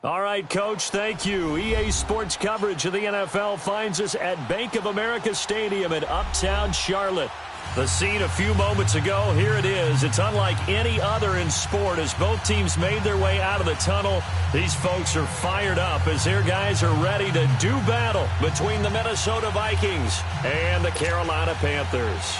All right, Coach, thank you. EA Sports coverage of the NFL finds us at Bank of America Stadium in Uptown Charlotte. The scene a few moments ago, here it is. It's unlike any other in sport as both teams made their way out of the tunnel. These folks are fired up as their guys are ready to do battle between the Minnesota Vikings and the Carolina Panthers.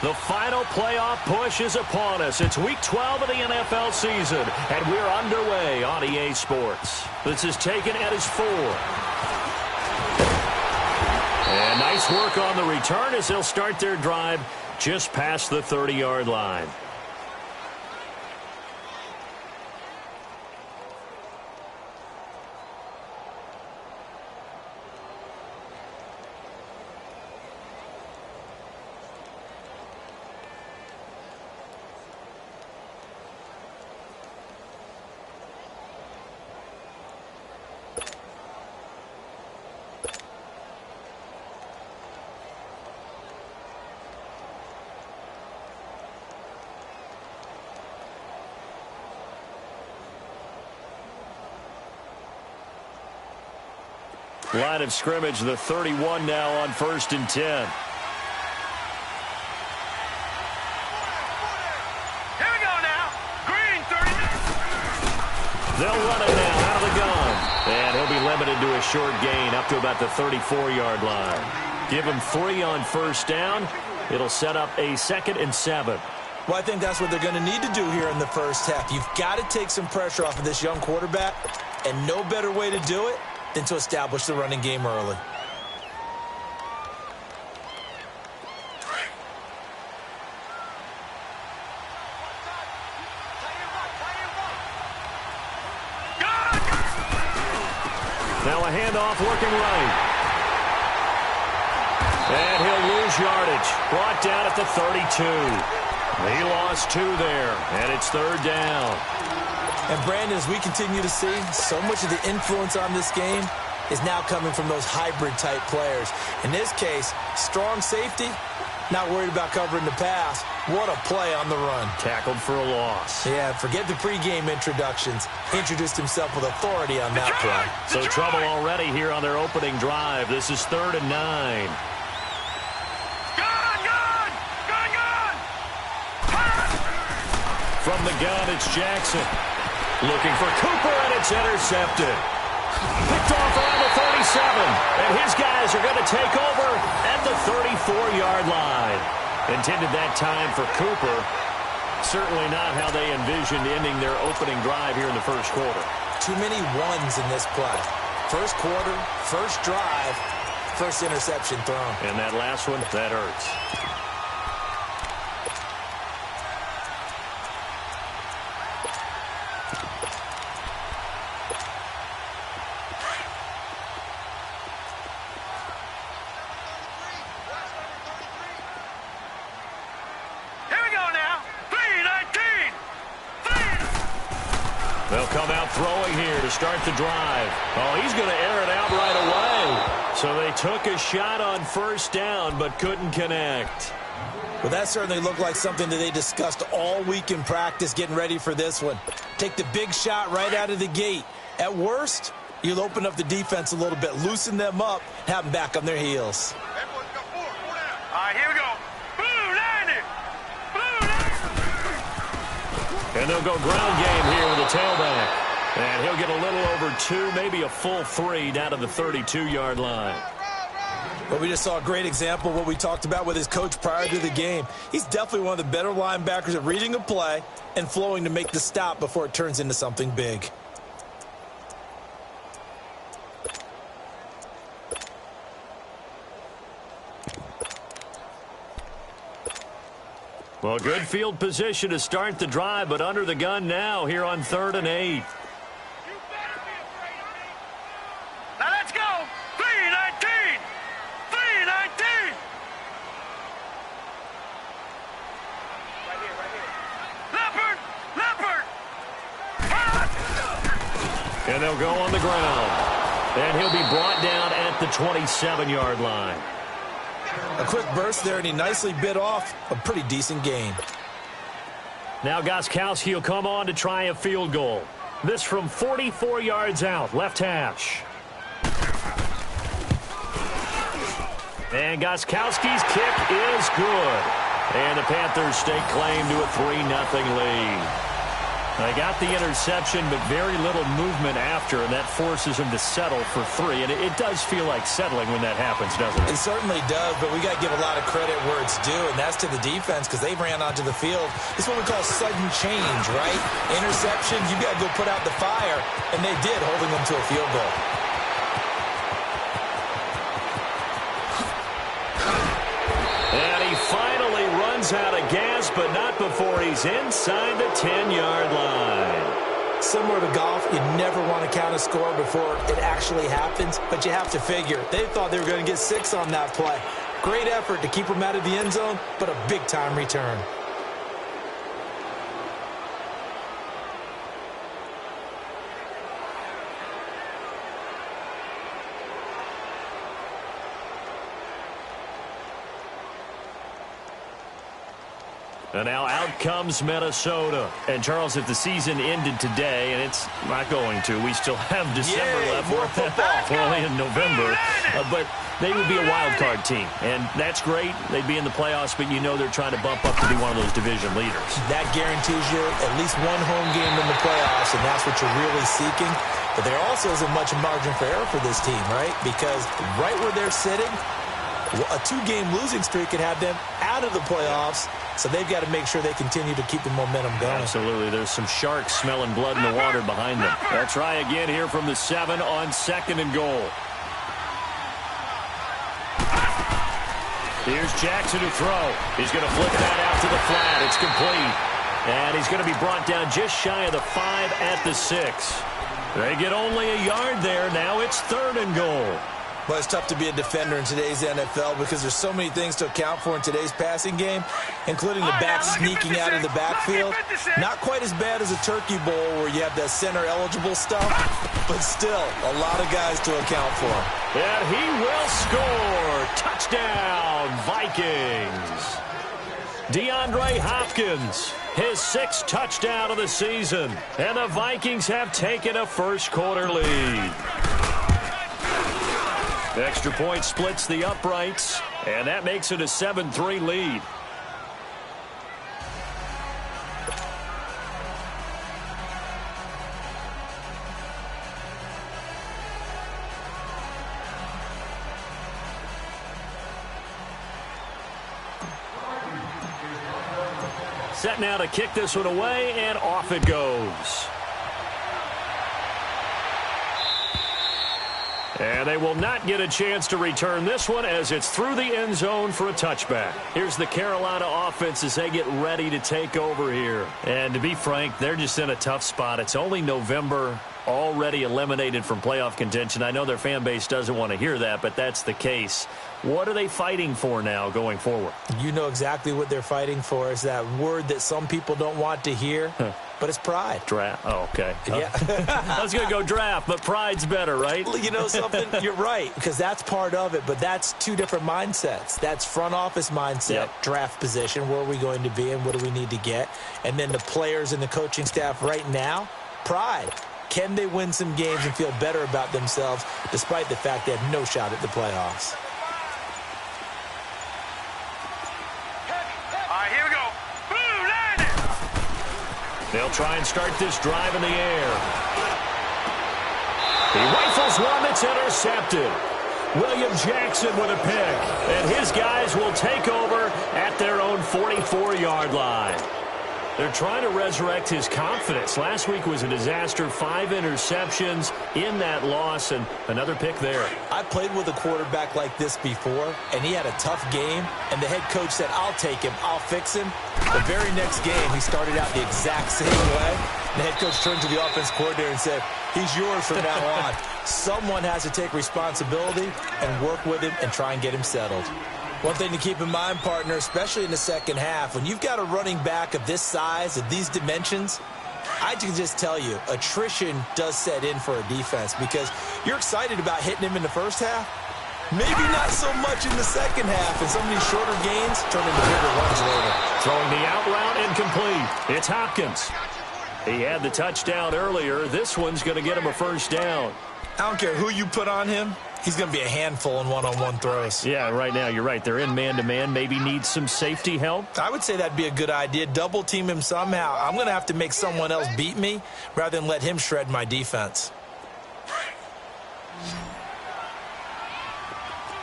The final playoff push is upon us. It's Week 12 of the NFL season, and we're underway on EA Sports. This is taken at his 4. And nice work on the return as they'll start their drive just past the 30-yard line. Line of scrimmage, the 31 now on 1st and 10. Here we go now. Green 39. They'll run it now out of the gun. And he'll be limited to a short gain up to about the 34-yard line. Give him 3 on 1st down. It'll set up a 2nd and 7. Well, I think that's what they're going to need to do here in the first half. You've got to take some pressure off of this young quarterback, and no better way to do it than to establish the running game early. Now a handoff working right. And he'll lose yardage. Brought down at the 32. He lost 2 there, and it's 3rd down. And, Brandon, as we continue to see, so much of the influence on this game is now coming from those hybrid-type players. In this case, strong safety, not worried about covering the pass. What a play on the run. Tackled for a loss. Yeah, forget the pregame introductions. Introduced himself with authority on that play. So trouble already here on their opening drive. This is 3rd and 9. From the gun, it's Jackson. Looking for Cooper, and it's intercepted. Picked off around the 37, and his guys are going to take over at the 34-yard line. Intended that time for Cooper. Certainly not how they envisioned ending their opening drive here in the first quarter. Too many ones in this play. First quarter, first drive, first interception thrown. And that last one, that hurts. They'll come out throwing here to start the drive. Oh, he's going to air it out right away. So they took a shot on 1st down but couldn't connect. Well, that certainly looked like something that they discussed all week in practice getting ready for this one. Take the big shot right out of the gate. At worst, you'll open up the defense a little bit, loosen them up, have them back on their heels. All right, here we go. Blue 90. Blue 90. And they'll go ground game here with a tailback. And he'll get a little over 2, maybe a full 3 down to the 32-yard line. Well, we just saw a great example of what we talked about with his coach prior to the game. He's definitely one of the better linebackers at reading a play and flowing to make the stop before it turns into something big. Well, good field position to start the drive, but under the gun now here on 3rd and 8. Now let's go. 3-19. 3-19. Right here. Leopard. And they'll go on the ground. And he'll be brought down at the 27-yard line. A quick burst there, and he nicely bit off a pretty decent gain. Now Gostkowski will come on to try a field goal. This from 44 yards out, left hash. And Gostkowski's kick is good. And the Panthers stake claim to a 3-0 lead. They got the interception, but very little movement after, and that forces him to settle for 3. And it does feel like settling when that happens, doesn't it? It certainly does, but we got to give a lot of credit where it's due, and that's to the defense because they ran onto the field. This is what we call sudden change, right? Interception, you got to go put out the fire, and they did, holding them to a field goal. And he finally runs out of gas, but not before he's inside the 10-yard line. Similar to golf, you never want to count a score before it actually happens, but you have to figure they thought they were going to get 6 on that play. Great effort to keep them out of the end zone, but a big-time return. And now out comes Minnesota. And, Charles, if the season ended today, and it's not going to, we still have December left. More football. We're only in November. But they would be a wild card team. And that's great. They'd be in the playoffs, but you know they're trying to bump up to be one of those division leaders. That guarantees you at least one home game in the playoffs, and that's what you're really seeking. But there also isn't much margin for error for this team, right? Because right where they're sitting, a 2-game losing streak could have them out of the playoffs, so they've got to make sure they continue to keep the momentum going. Absolutely. There's some sharks smelling blood in the water behind them. They'll try again here from the 7 on 2nd and goal. Here's Jackson to throw. He's going to flip that out to the flat. It's complete. And he's going to be brought down just shy of the 5 at the 6. They get only a yard there. Now it's 3rd and goal. Well, it's tough to be a defender in today's NFL because there's so many things to account for in today's passing game, including the back sneaking out of the backfield. Not quite as bad as a Turkey Bowl where you have the center-eligible stuff, but still a lot of guys to account for. And he will score. Touchdown, Vikings. DeAndre Hopkins, his 6th touchdown of the season. And the Vikings have taken a first-quarter lead. The extra point splits the uprights, and that makes it a 7-3 lead. Set now to kick this one away, and off it goes. And they will not get a chance to return this one as it's through the end zone for a touchback. Here's the Carolina offense as they get ready to take over here. And to be frank, they're just in a tough spot. It's only November, already eliminated from playoff contention. I know their fan base doesn't want to hear that, but that's the case. What are they fighting for now going forward? You know exactly what they're fighting for. Is that word that some people don't want to hear. But it's pride. Draft. Oh, okay. Yeah. I was going to go draft, but pride's better, right? You know something? You're right, because that's part of it, but that's 2 different mindsets. That's front office mindset, draft position, where are we going to be and what do we need to get? And then the players and the coaching staff right now, pride. Can they win some games and feel better about themselves despite the fact they have no shot at the playoffs? They'll try and start this drive in the air. He rifles one that's intercepted. William Jackson with a pick. And his guys will take over at their own 44-yard line. They're trying to resurrect his confidence. Last week was a disaster. 5 interceptions in that loss, and another pick there. I played with a quarterback like this before, and he had a tough game, and the head coach said, I'll take him, I'll fix him. The very next game, he started out the exact same way. The head coach turned to the offense coordinator and said, he's yours from now on. Someone has to take responsibility and work with him and try and get him settled. One thing to keep in mind, partner, especially in the second half, when you've got a running back of this size, of these dimensions, I can just tell you, attrition does set in for a defense because you're excited about hitting him in the first half. Maybe not so much in the second half, and some of these shorter gains turn into bigger runs later. Throwing the out route incomplete. It's Hopkins. He had the touchdown earlier. This one's going to get him a first down. I don't care who you put on him. He's going to be a handful in one-on-one throws. Yeah, right now, you're right. They're in man-to-man. Maybe needs some safety help. I would say that'd be a good idea. Double team him somehow. I'm going to have to make someone else beat me rather than let him shred my defense.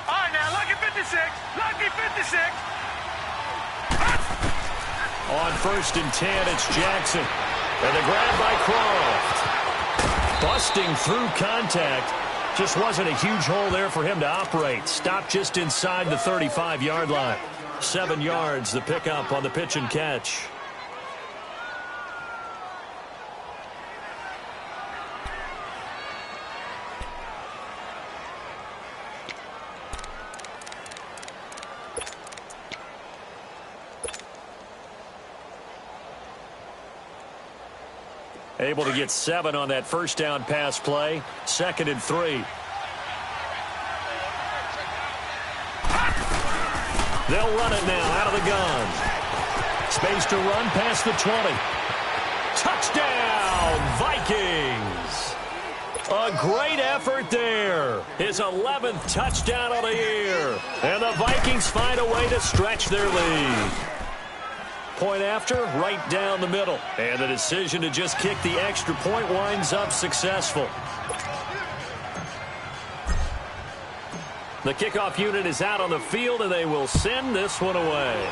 All right, now, lucky 56. Lucky 56. On 1st and 10, it's Jackson. And the grab by Croft. Busting through contact. Just wasn't a huge hole there for him to operate. Stopped just inside the 35-yard line. 7 yards, the pickup on the pitch and catch. Able to get 7 on that first down pass play. 2nd and 3. They'll run it now out of the gun. Space to run past the 20. Touchdown, Vikings. A great effort there. His 11th touchdown of the year. And the Vikings find a way to stretch their lead. Point after, right down the middle. And the decision to just kick the extra point winds up successful. The kickoff unit is out on the field, and they will send this one away.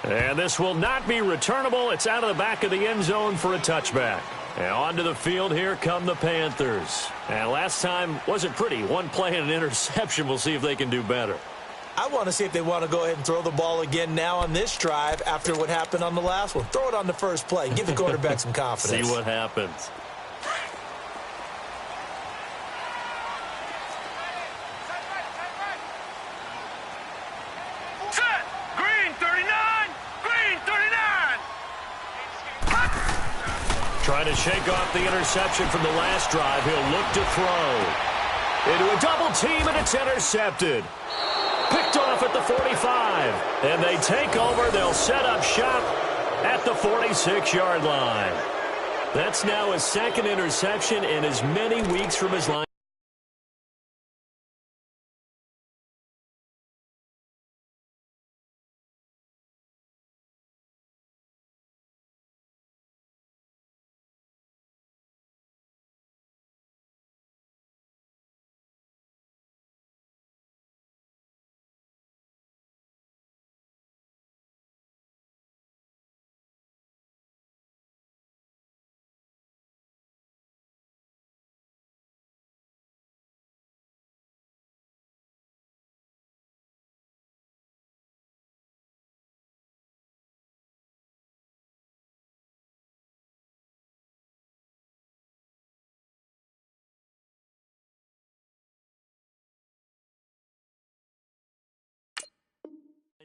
And this will not be returnable. It's out of the back of the end zone for a touchback. And onto the field, here come the Panthers. And last time wasn't pretty. One play and an interception. We'll see if they can do better. I want to see if they want to go ahead and throw the ball again now on this drive after what happened on the last one. Throw it on the first play. Give the quarterback some confidence. See what happens. Set. Green 39. Green 39. Trying to shake off the interception from the last drive. He'll look to throw. Into a double team, and it's intercepted. Picked off at the 45. And they take over. They'll set up shop at the 46-yard line. That's now his 2nd interception in as many weeks from his line.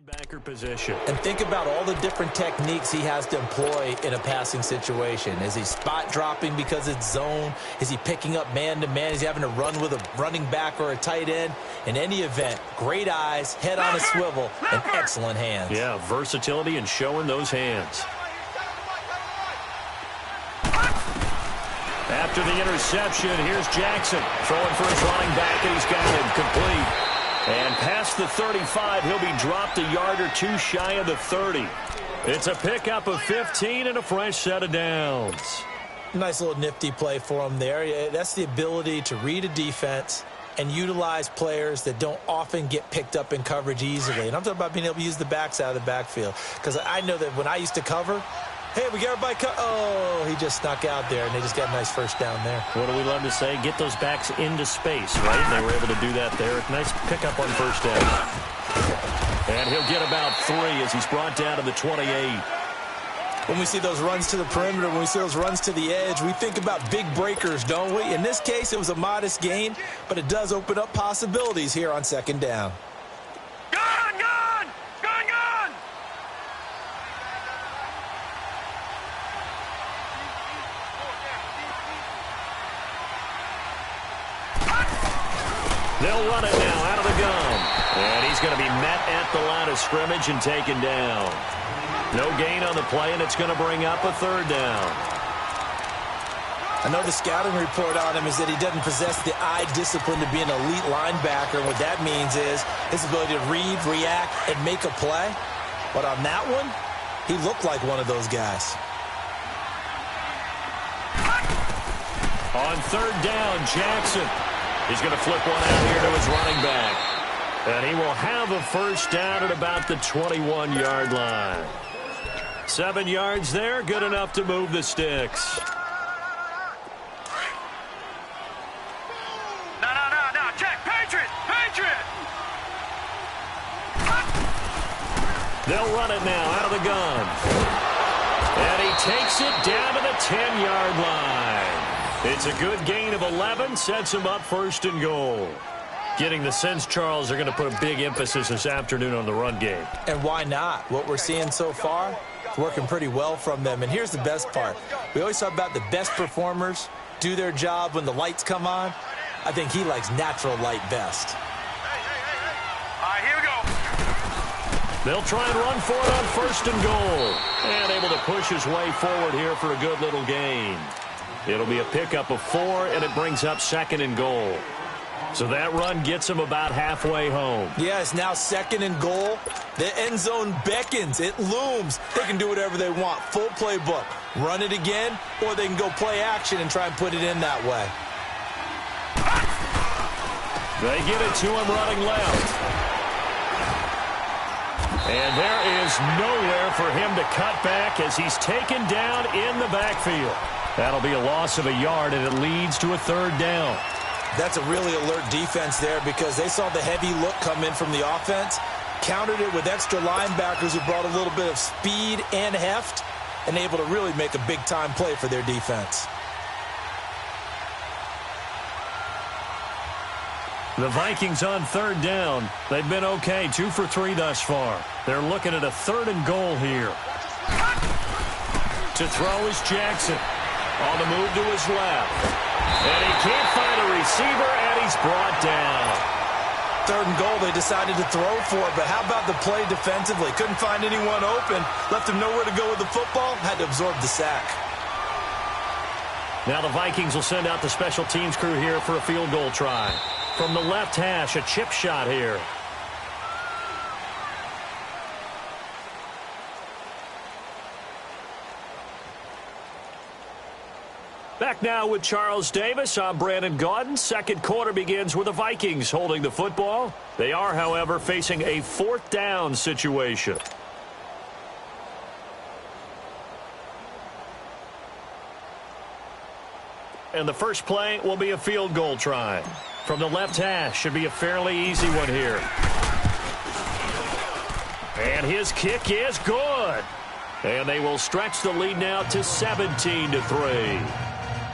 Backer position. And think about all the different techniques he has to employ in a passing situation. Is he spot dropping because it's zone? Is he picking up man-to-man? Is he having to run with a running back or a tight end? In any event, great eyes, head on a swivel, and excellent hands. Yeah, versatility and showing those hands. After the interception, here's Jackson throwing for his running back, and he's got him complete. And past the 35, he'll be dropped a yard or two shy of the 30. It's a pickup of 15 and a fresh set of downs. Nice little nifty play for him there. That's the ability to read a defense and utilize players that don't often get picked up in coverage easily. And I'm talking about being able to use the backs out of the backfield. Because I know that when I used to cover, hey, we got everybody oh, he just snuck out there, and they just got a nice first down there. What do we love to say? Get those backs into space, right? And they were able to do that there. Nice pickup on first down. And he'll get about 3 as he's brought down to the 28. When we see those runs to the perimeter, when we see those runs to the edge, we think about big breakers, don't we? In this case, it was a modest gain, but it does open up possibilities here on 2nd down. Gun! Gun! Gun! Gun! They'll run it now out of the gun. And he's going to be met at the line of scrimmage and taken down. No gain on the play, and it's going to bring up a third down. I know the scouting report on him is that he doesn't possess the eye discipline to be an elite linebacker. And what that means is his ability to read, react, and make a play. But on that one, he looked like one of those guys. On third down, Jackson. He's going to flip one out here to his running back. And he will have a first down at about the 21-yard line. 7 yards there, good enough to move the sticks. No, check, Patriot! They'll run it now out of the gun. And he takes it down to the 10-yard line. It's a good gain of 11, sets him up first and goal. Getting the sense, Charles, they're going to put a big emphasis this afternoon on the run game. And why not? What we're seeing so far, it's working pretty well from them. And here's the best part. We always talk about the best performers do their job when the lights come on. I think he likes natural light best. All right, here we go. They'll try and run for it on first and goal. And able to push his way forward here for a good little gain. It'll be a pickup of 4, and it brings up second and goal. So that run gets him about halfway home. Yeah, it's now second and goal. The end zone beckons. It looms. They can do whatever they want. Full playbook. Run it again, or they can go play action and try and put it in that way. They get it to him running left. And there is nowhere for him to cut back as he's taken down in the backfield. That'll be a loss of a yard, and it leads to a third down. That's a really alert defense there because they saw the heavy look come in from the offense, countered it with extra linebackers who brought a little bit of speed and heft, and able to really make a big-time play for their defense. The Vikings on third down. They've been okay, 2 for 3 thus far. They're looking at a third and goal here. To throw is Jackson. On the move to his left. And he can't find a receiver, and he's brought down. Third and goal, they decided to throw for it, but how about the play defensively? Couldn't find anyone open. Left him nowhere to go with the football. Had to absorb the sack. Now the Vikings will send out the special teams crew here for a field goal try. From the left hash, a chip shot here. Back now with Charles Davis. I'm Brandon Gaudin. Second quarter begins with the Vikings holding the football. They are, however, facing a fourth down situation. And the first play will be a field goal try. From the left hash, should be a fairly easy one here. And his kick is good. And they will stretch the lead now to 17-3.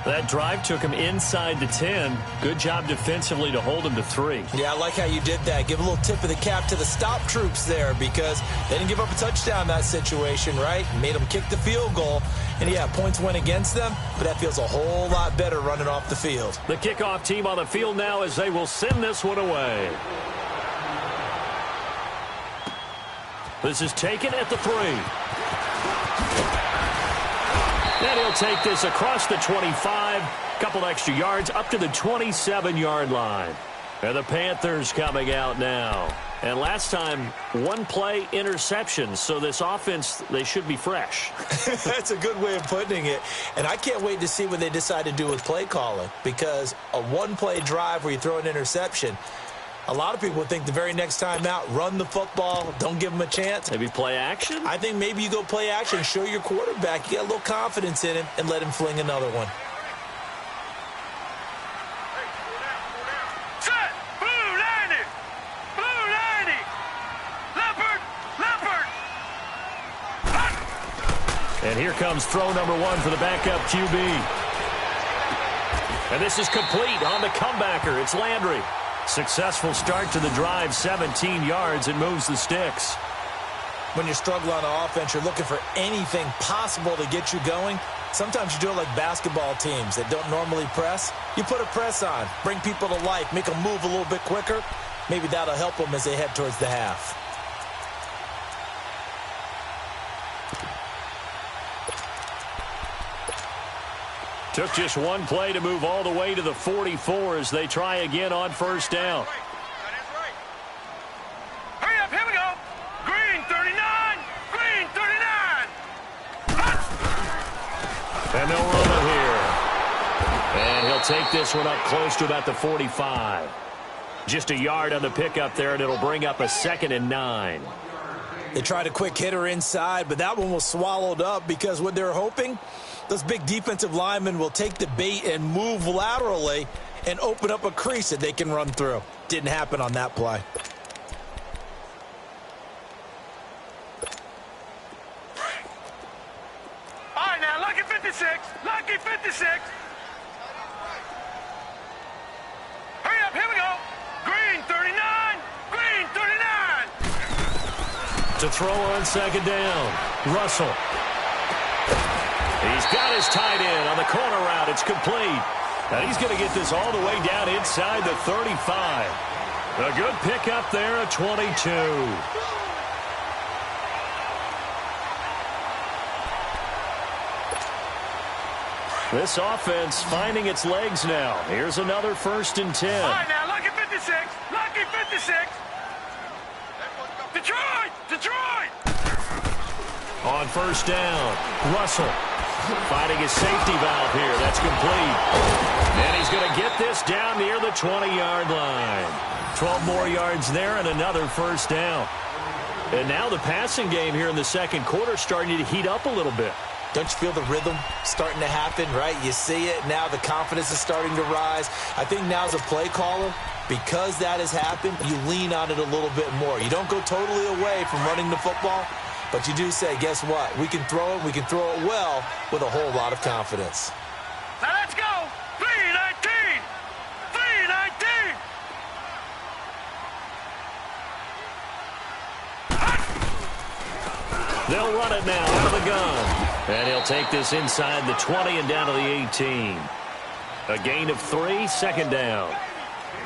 That drive took him inside the 10. Good job defensively to hold him to 3. Yeah, I like how you did that. Give a little tip of the cap to the stop troops there because they didn't give up a touchdown in that situation, right? Made them kick the field goal. And, yeah, points went against them, but that feels a whole lot better running off the field. The kickoff team on the field now as they will send this one away. This is taken at the 3. And he'll take this across the 25, couple extra yards up to the 27-yard line. And the Panthers coming out now. And last time, one play interception, so this offense, they should be fresh. That's a good way of putting it. And I can't wait to see what they decide to do with play calling because a one-play drive where you throw an interception, a lot of people would think the very next time out, run the football, don't give them a chance. Maybe play action? I think maybe you go play action, show your quarterback, you got a little confidence in him, and let him fling another one. Set! Blue 90! Blue 90! Leopard! Leopard! And here comes throw number 1 for the backup QB. And this is complete on the comebacker. It's Landry. Successful start to the drive, 17 yards. It moves the sticks. When you're struggling on offense, you're looking for anything possible to get you going. Sometimes you do it like basketball teams that don't normally press. You put a press on, bring people to life, make them move a little bit quicker. Maybe that'll help them as they head towards the half. Took just one play to move all the way to the 44 as they try again on first down. Hurry up, here we go. Green 39, green 39. And they'll run it here. And he'll take this one up close to about the 45. Just a yard on the pickup there, and it'll bring up a 2nd and 9. They tried a quick hitter inside, but that one was swallowed up because what they're hoping, those big defensive linemen will take the bait and move laterally and open up a crease that they can run through. Didn't happen on that play. All right, now, lucky 56, lucky 56. Hurry up, here we go. Green 39, green 39. To throw on second down, Russell. He's got his tight end on the corner route. It's complete. And he's going to get this all the way down inside the 35. A good pickup there at 22. This offense finding its legs now. Here's another 1st and 10. All right, now, lucky 56, lucky 56. Detroit, Detroit. On first down, Russell finding his safety valve here. That's complete. And he's going to get this down near the 20-yard line. 12 more yards there and another first down. And now the passing game here in the second quarter starting to heat up a little bit. Don't you feel the rhythm starting to happen, right? You see it. Now the confidence is starting to rise. I think now as a play caller, because that has happened, you lean on it a little bit more. You don't go totally away from running the football, but you do say, guess what? We can throw it. We can throw it well with a whole lot of confidence. Now let's go. 319. 319. They'll run it now out of the gun. And he'll take this inside the 20 and down to the 18. A gain of 3, second down.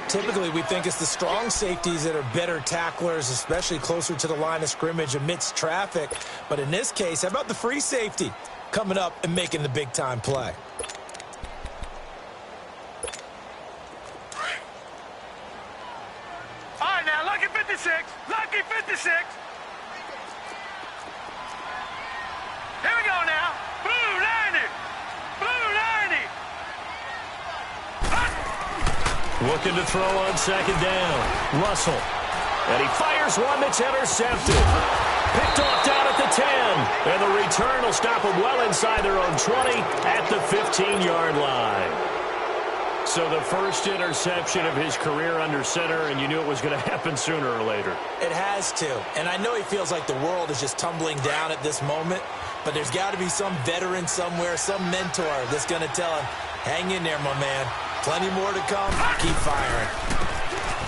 Typically, we think it's the strong safeties that are better tacklers, especially closer to the line of scrimmage amidst traffic. But in this case, how about the free safety coming up and making the big-time play? All right, now, lucky 56, lucky 56. Here we go now. Blue 90, blue 90. Looking to throw on second down. Russell. And he fires one that's intercepted. Picked off down at the 10. And the return will stop them well inside their own 20 at the 15-yard line. So the first interception of his career under center, and you knew it was going to happen sooner or later. It has to. And I know he feels like the world is just tumbling down at this moment, but there's got to be some veteran somewhere, some mentor that's going to tell him, hang in there, my man. Plenty more to come. Keep firing.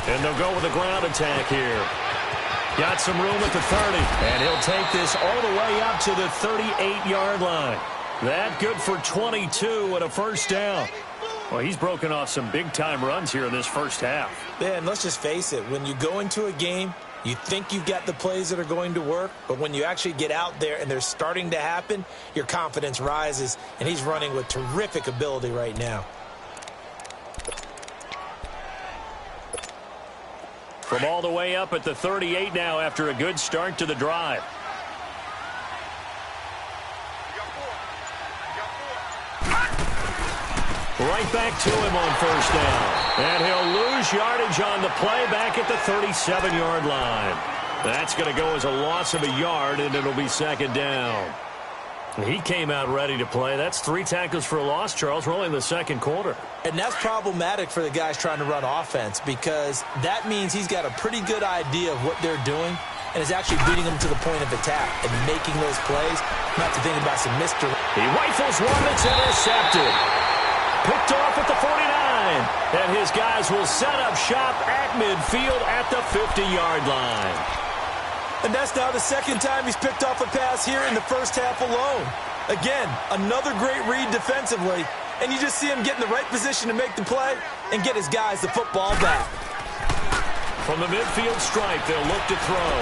And they'll go with a ground attack here. Got some room at the 30. And he'll take this all the way up to the 38-yard line. That good for 22 and a first down. Well, he's broken off some big-time runs here in this first half. Yeah, and let's just face it. When you go into a game, you think you've got the plays that are going to work, but when you actually get out there and they're starting to happen, your confidence rises, and he's running with terrific ability right now. From all the way up at the 38 now after a good start to the drive. Right back to him on first down. And he'll lose yardage on the play back at the 37-yard line. That's going to go as a loss of a yard, and it'll be second down. He came out ready to play. That's 3 tackles for a loss, Charles. We're only in the second quarter. And that's problematic for the guys trying to run offense because that means he's got a pretty good idea of what they're doing and is actually beating them to the point of attack and making those plays. Not to think about some mystery. He rifles one that's intercepted. Picked off at the 49. And his guys will set up shop at midfield at the 50-yard line. And that's now the second time he's picked off a pass here in the first half alone. Again, another great read defensively, and you just see him get in the right position to make the play and get his guys the football back. From the midfield stripe, they'll look to throw.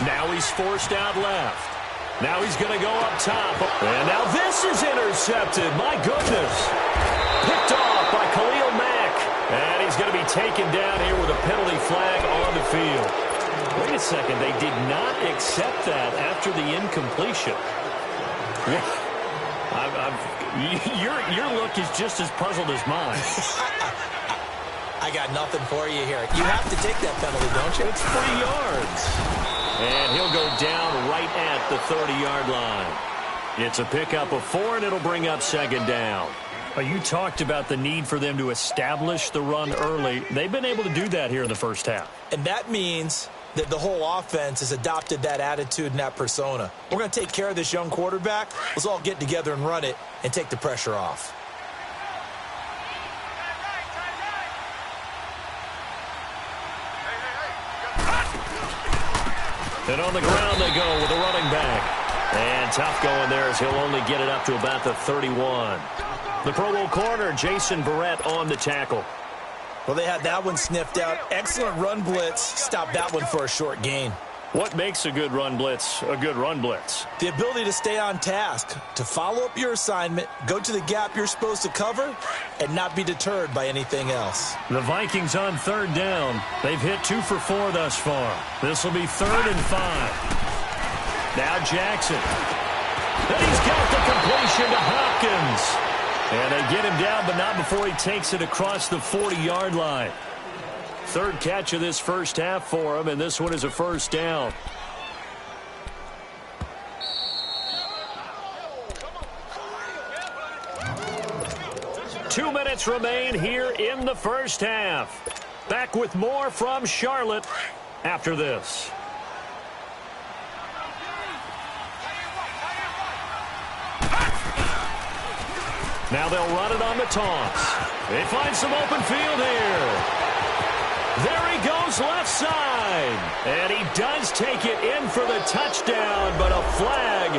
Now he's forced out left. Now he's going to go up top. And now this is intercepted. My goodness. Picked off by Khalil Mack. And he's going to be taken down here with a penalty flag on the field. Wait a second. They did not accept that after the incompletion. Your look is just as puzzled as mine. I got nothing for you here. You have to take that penalty, don't you? It's 3 yards. And he'll go down right at the 30-yard line. It's a pickup of 4, and it'll bring up second down. You talked about the need for them to establish the run early. They've been able to do that here in the first half. And that means that the whole offense has adopted that attitude and that persona. We're going to take care of this young quarterback. Let's all get together and run it and take the pressure off. And on the ground they go with a running back. And tough going there as he'll only get it up to about the 31. The Pro Bowl corner, Jason Verrett, on the tackle. Well, they had that one sniffed out. Excellent run blitz. Stopped that one for a short gain. What makes a good run blitz a good run blitz? The ability to stay on task, to follow up your assignment, go to the gap you're supposed to cover, and not be deterred by anything else. The Vikings on third down. They've hit 2 for 4 thus far. This will be 3rd and 5. Now Jackson. And he's got the completion to Hopkins. And they get him down, but not before he takes it across the 40-yard line. 3rd catch of this first half for him, and this one is a first down. Two minutes remain here in the first half. Back with more from Charlotte after this. Now they'll run it on the toss. They find some open field here. There he goes left side. And he does take it in for the touchdown, but a flag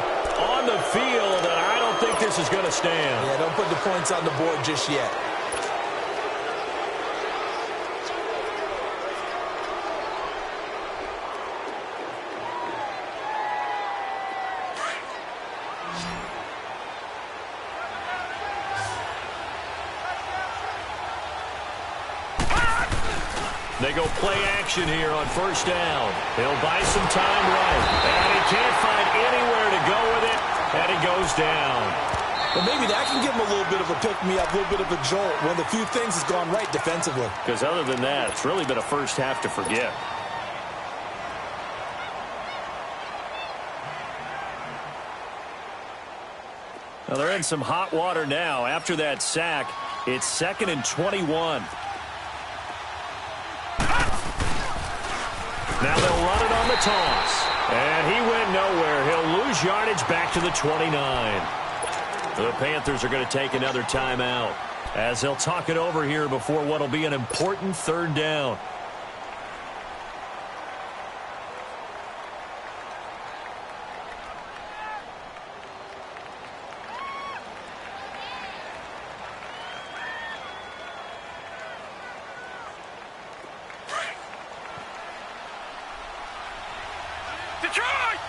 on the field, and I don't think this is going to stand. Yeah, don't put the points on the board just yet. They go play action here on first down. He'll buy some time right. And he can't find anywhere to go with it. And he goes down. Well, maybe that can give him a little bit of a pick-me-up, a little bit of a jolt. One of the few things has gone right defensively. Because other than that, it's really been a first half to forget. Now they're in some hot water now. After that sack, it's 2nd and 21. Now they'll run it on the toss. And he went nowhere. He'll lose yardage back to the 29. The Panthers are going to take another timeout as they'll talk it over here before what will be an important 3rd down.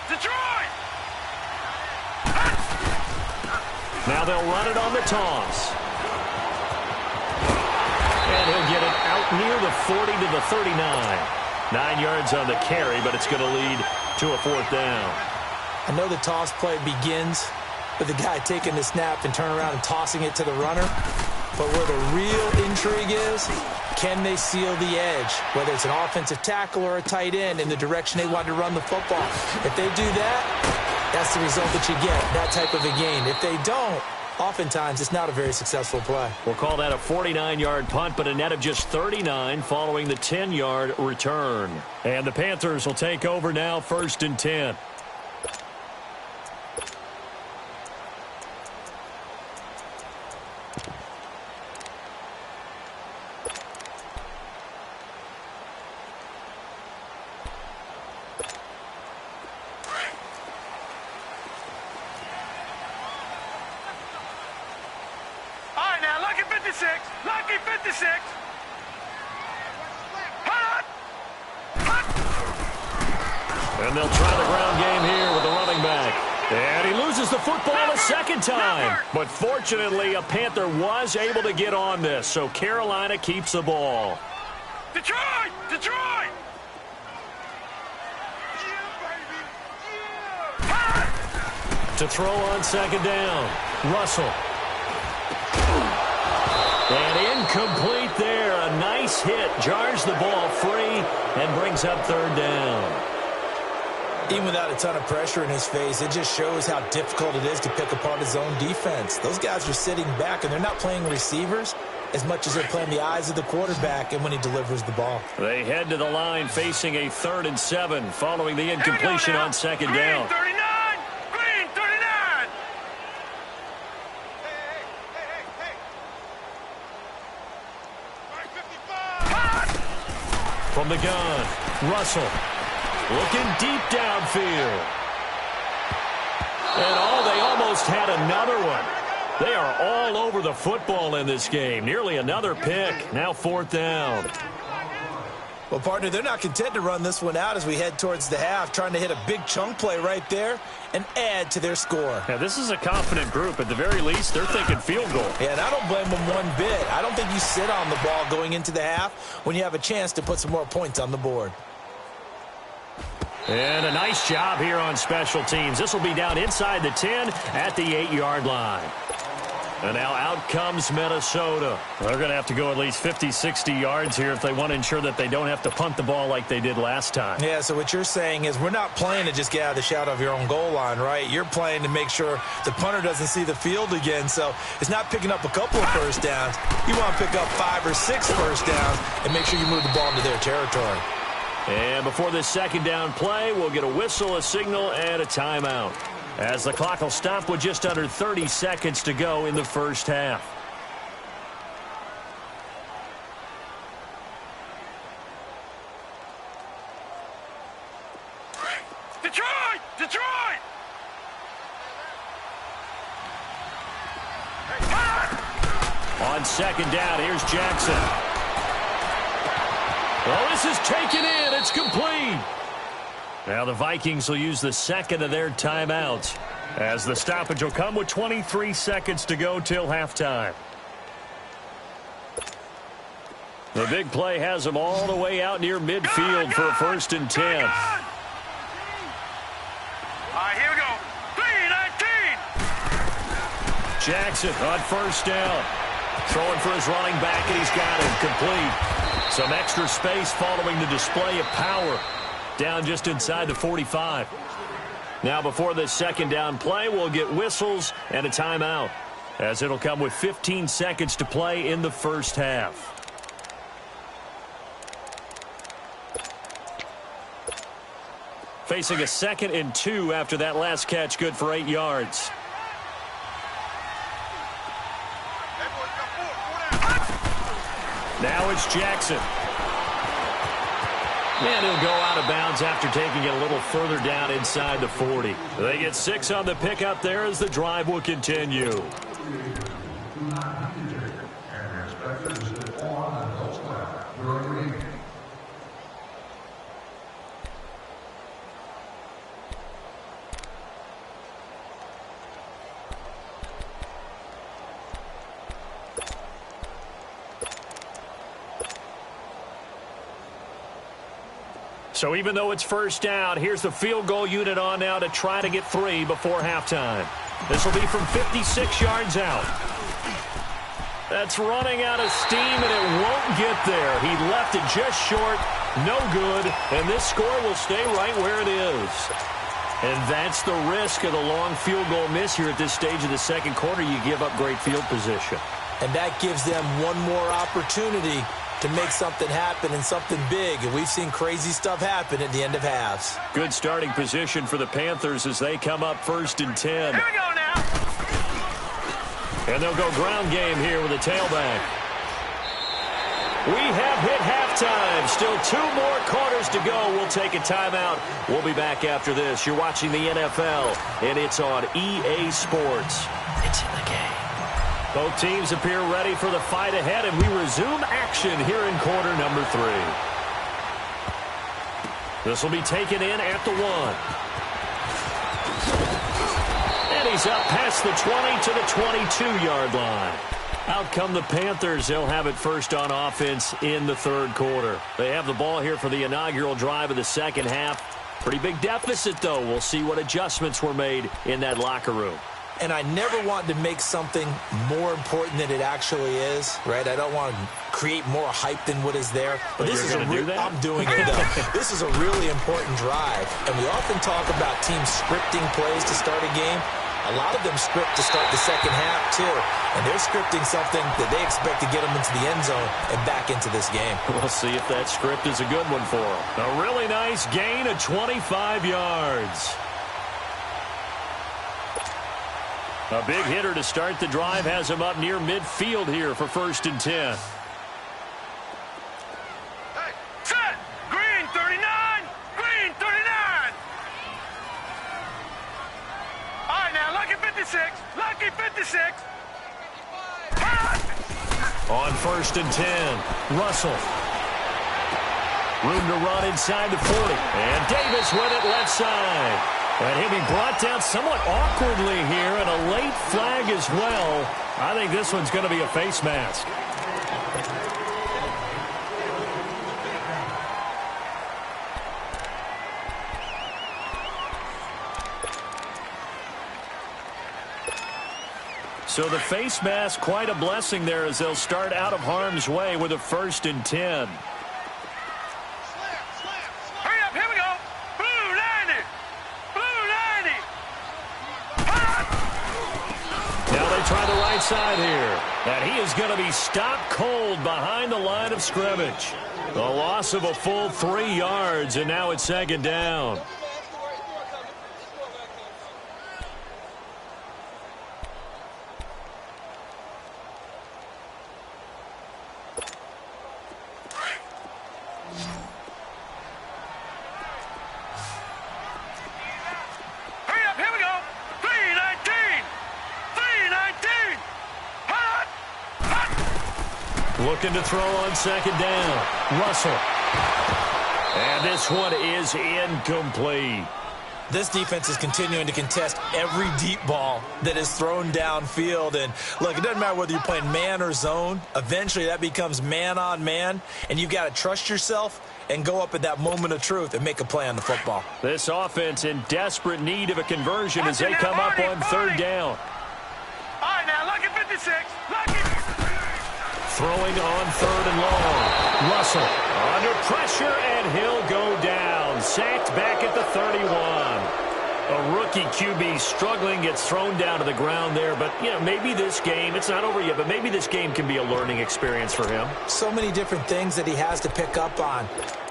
Detroit! Now they'll run it on the toss. And he'll get it out near the 40 to the 39. 9 yards on the carry, but it's going to lead to a 4th down. I know the toss play begins with the guy taking the snap and turning around and tossing it to the runner. But where the real intrigue is, can they seal the edge, whether it's an offensive tackle or a tight end, in the direction they want to run the football? If they do that, that's the result that you get, that type of a gain. If they don't, oftentimes it's not a very successful play. We'll call that a 49-yard punt, but a net of just 39 following the 10-yard return. And the Panthers will take over now, 1st and 10. 56. Lucky 56. Hot. Hot. And they'll try the ground game here with the running back. And he loses the football a second time. But fortunately, a Panther was able to get on this, so Carolina keeps the ball. Detroit! Detroit! To throw on second down. Russell. And incomplete there. A nice hit. Jars the ball free and brings up third down. Even without a ton of pressure in his face, it just shows how difficult it is to pick apart his own defense. Those guys are sitting back, and they're not playing receivers as much as they're playing the eyes of the quarterback and when he delivers the ball. They head to the line facing a 3rd and 7 following the incompletion on second down. Green 39! Green 39! From the gun, Russell looking deep downfield. And they almost had another one. They are all over the football in this game. Nearly another pick. Now 4th down. Well, partner, they're not content to run this one out as we head towards the half, trying to hit a big chunk play right there and add to their score. Yeah, this is a confident group. At the very least, they're thinking field goal. Yeah, and I don't blame them one bit. I don't think you sit on the ball going into the half when you have a chance to put some more points on the board. And a nice job here on special teams. This will be down inside the 10 at the 8-yard line. And now out comes Minnesota. They're going to have to go at least 50, 60 yards here if they want to ensure that they don't have to punt the ball like they did last time. Yeah, so what you're saying is we're not playing to just get out of the shadow of your own goal line, right? You're playing to make sure the punter doesn't see the field again. So it's not picking up a couple of first downs. You want to pick up 5 or 6 first downs and make sure you move the ball into their territory. And before this second down play, we'll get a whistle, a signal, and a timeout, as the clock will stop with just under 30 seconds to go in the first half. Detroit! Detroit! On second down, here's Jackson. Well, this is taken in. It's complete. Now the Vikings will use the second of their timeouts, as the stoppage will come with 23 seconds to go till halftime. The big play has them all the way out near midfield for a 1st and 10. All right, here we go. 3-19. Jackson on 1st down. Throwing for his running back, and he's got it complete. Some extra space following the display of power. Down just inside the 45. Now before this second down play, we'll get whistles and a timeout, as it'll come with 15 seconds to play in the first half. Facing a 2nd and 2 after that last catch, good for 8 yards. Now it's Jackson. And he'll go out of bounds after taking it a little further down inside the 40. They get 6 on the pickup there as the drive will continue. So even though it's first down, here's the field goal unit on now to try to get 3 before halftime. This will be from 56 yards out. That's running out of steam, and it won't get there. He left it just short, no good, and this score will stay right where it is. And that's the risk of the long field goal miss here at this stage of the second quarter. You give up great field position. And that gives them one more opportunity to make something happen and something big. And we've seen crazy stuff happen at the end of halves. Good starting position for the Panthers as they come up 1st and 10. Here we go now. And they'll go ground game here with a tailback. We have hit halftime. Still 2 more quarters to go. We'll take a timeout. We'll be back after this. You're watching the NFL, and it's on EA Sports. It's in the game. Both teams appear ready for the fight ahead, and we resume action here in quarter number 3. This will be taken in at the 1. And he's up past the 20 to the 22-yard line. Out come the Panthers. They'll have it first on offense in the 3rd quarter. They have the ball here for the inaugural drive of the 2nd half. Pretty big deficit, though. We'll see what adjustments were made in that locker room. And I never want to make something more important than it actually is, right? I don't want to create more hype than what is there. But this is I'm doing it, though. This is a really important drive. And we often talk about teams scripting plays to start a game. A lot of them script to start the 2nd half, too. And they're scripting something that they expect to get them into the end zone and back into this game. We'll see if that script is a good one for them. A really nice gain of 25 yards. A big hitter to start the drive has him up near midfield here for 1st and 10. Hey, set! Green 39! Green 39! All right, now, lucky 56. Lucky 56. On 1st and 10, Russell. Room to run inside the 40. And Davis with it left side. And he'll be brought down somewhat awkwardly here, and a late flag as well. I think this one's going to be a face mask. So the face mask, quite a blessing there as they'll start out of harm's way with a 1st and 10. Hurry up, here we go. Blue 90. Blue 90. Now they try the right side here. And he is going to be stopped cold behind the line of scrimmage. A loss of a full 3 yards, and now it's 2nd down. Looking to throw on 2nd down. Russell. And this one is incomplete. This defense is continuing to contest every deep ball that is thrown downfield. And, look, it doesn't matter whether you're playing man or zone. Eventually that becomes man on man, and you've got to trust yourself and go up at that moment of truth and make a play on the football. This offense in desperate need of a conversion as they come up on 3rd down. All right, now, lucky 56. Lucky. Throwing on 3rd and long. Russell under pressure, and he'll go down. Sacked back at the 31. A rookie QB struggling, gets thrown down to the ground there. But, you know, maybe this game, it's not over yet, but maybe this game can be a learning experience for him. So many different things that he has to pick up on.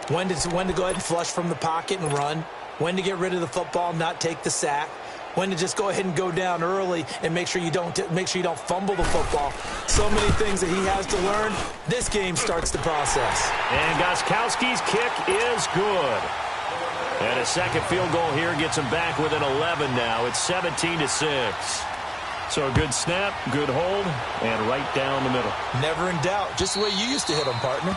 When to go ahead and flush from the pocket and run. When to get rid of the football, not take the sack. When to just go ahead and go down early and make sure you don't fumble the football. So many things that he has to learn. This game starts the process. And Gostkowski's kick is good. And a second field goal here gets him back within 11 now. It's 17-6. So a good snap, good hold, and right down the middle. Never in doubt. Just the way you used to hit them, partner.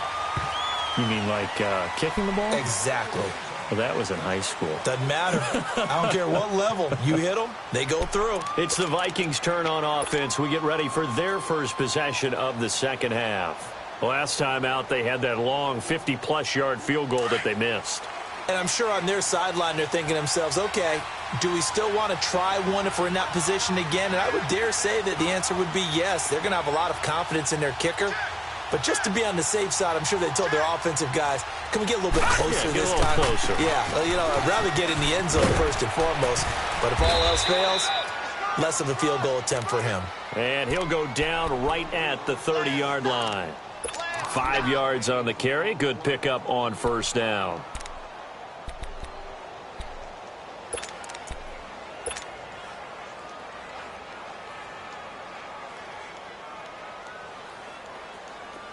You mean like kicking the ball? Exactly. Well, that was in high school. Doesn't matter. I don't care what level. You hit them, they go through. It's the Vikings' turn on offense. We get ready for their first possession of the 2nd half. Last time out, they had that long 50-plus yard field goal that they missed. And I'm sure on their sideline, they're thinking to themselves, okay, do we still want to try one if we're in that position again? And I would dare say that the answer would be yes. They're going to have a lot of confidence in their kicker. But just to be on the safe side, I'm sure they told their offensive guys, can we get a little bit closer this time? Closer. Yeah, you know, I'd rather get in the end zone first and foremost. But if all else fails, less of a field goal attempt for him. And he'll go down right at the 30-yard line. 5 yards on the carry. Good pickup on 1st down.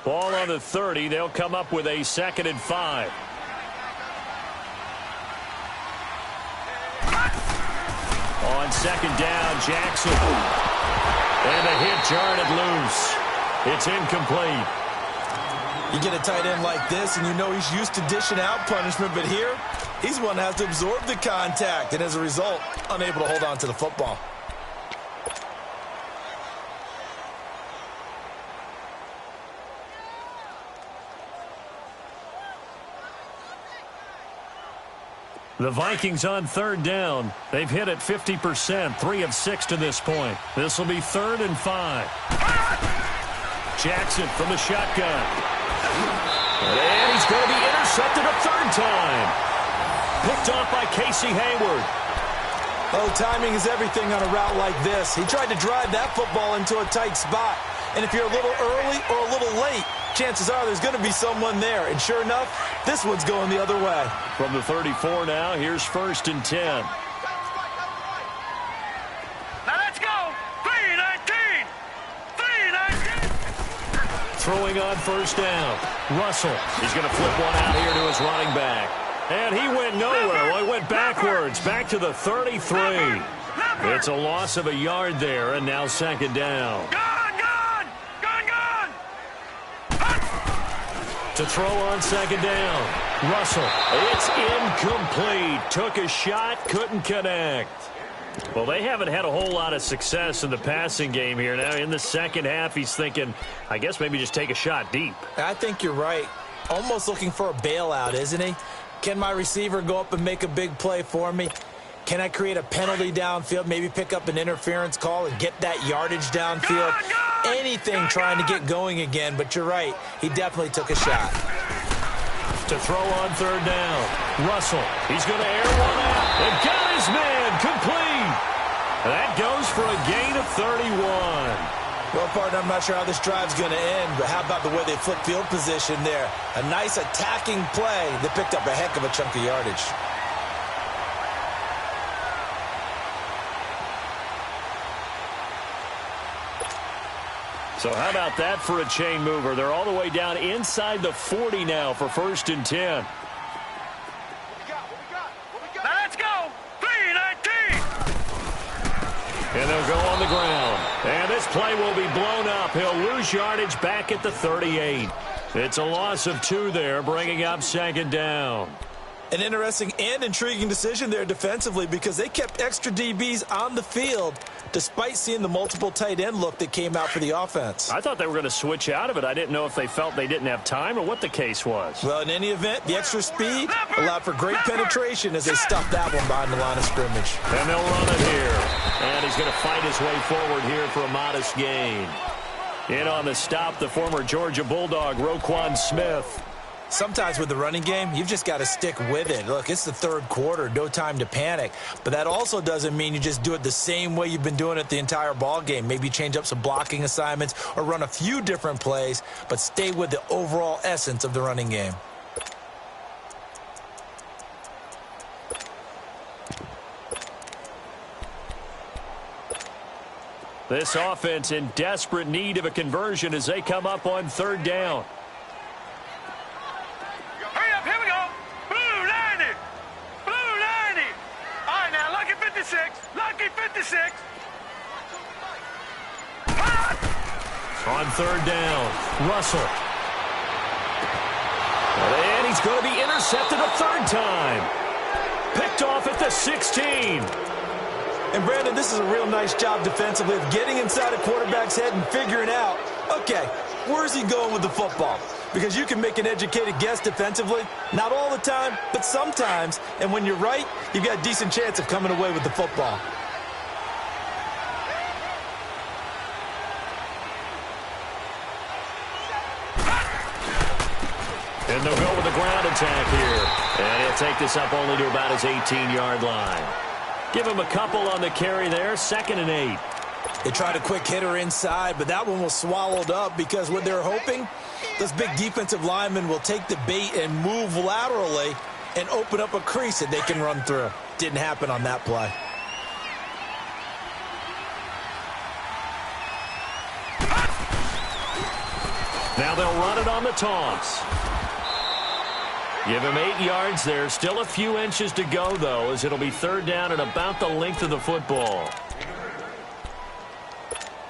Ball on the 30. They'll come up with a 2nd and 5. On 2nd down, Jackson. And the hit jarred it loose. It's incomplete. You get a tight end like this, and you know he's used to dishing out punishment, but here, he's one that has to absorb the contact, and as a result, unable to hold on to the football. The Vikings on third down. They've hit it 50%, 3 of 6 to this point. This will be 3rd and 5. Jackson from the shotgun. And he's going to be intercepted a 3rd time. Picked off by Casey Hayward. Oh, timing is everything on a route like this. He tried to drive that football into a tight spot. And if you're a little early or a little late, chances are there's going to be someone there. And sure enough, this one's going the other way. From the 34 now, here's 1st and 10. Now let's go. 3-19. 3-19. Throwing on 1st down. Russell. He's going to flip one out here to his running back. And he went nowhere. Well, he went backwards, back to the 33. It's a loss of a yard there, and now 2nd down. To throw on 2nd down. Russell. It's incomplete. Took a shot, couldn't connect. Well, they haven't had a whole lot of success in the passing game here. Now, in the second half, he's thinking, I guess maybe just take a shot deep. I think you're right. Almost looking for a bailout, isn't he? Can my receiver go up and make a big play for me? Can I create a penalty downfield, maybe pick up an interference call and get that yardage downfield? Anything trying to get going again, but you're right. He definitely took a shot. To throw on 3rd down. Russell. He's going to air one out. And got his man complete. That goes for a gain of 31. Well, partner, I'm not sure how this drive's going to end, but how about the way they flip field position there? A nice attacking play that picked up a heck of a chunk of yardage. So how about that for a chain mover? They're all the way down inside the 40 now for 1st and 10. Now let's go. 3-19. And they'll go on the ground. And this play will be blown up. He'll lose yardage back at the 38. It's a loss of 2 there, bringing up 2nd down. An interesting and intriguing decision there defensively because they kept extra DBs on the field despite seeing the multiple tight end look that came out for the offense. I thought they were going to switch out of it. I didn't know if they felt they didn't have time or what the case was. Well, in any event, the extra speed allowed for great penetration as they stuffed that one behind the line of scrimmage. And they'll run it here. And he's going to fight his way forward here for a modest gain. In on the stop, the former Georgia Bulldog, Roquan Smith. Sometimes with the running game, you've just got to stick with it. Look, it's the 3rd quarter, no time to panic. But that also doesn't mean you just do it the same way you've been doing it the entire ball game. Maybe change up some blocking assignments or run a few different plays, but stay with the overall essence of the running game. This offense in desperate need of a conversion as they come up on 3rd down. Hurry up, here we go. Blue 90. Blue 90. All right, now, lucky 56. Lucky 56. On 3rd down, Russell. And he's going to be intercepted a 3rd time. Picked off at the 16. And, Brandon, this is a real nice job defensively of getting inside a quarterback's head and figuring out, okay, where's he going with the football? Because you can make an educated guess defensively, not all the time, but sometimes. And when you're right, you've got a decent chance of coming away with the football. And they'll go with the ground attack here. And he'll take this up only to about his 18-yard line. Give him a couple on the carry there, 2nd and 8. They tried a quick hitter inside, but that one was swallowed up because what they're hoping, those big defensive linemen will take the bait and move laterally and open up a crease that they can run through. Didn't happen on that play. Now they'll run it on the toss. Give him 8 yards there. Still a few inches to go, though, as it'll be 3rd down and about the length of the football.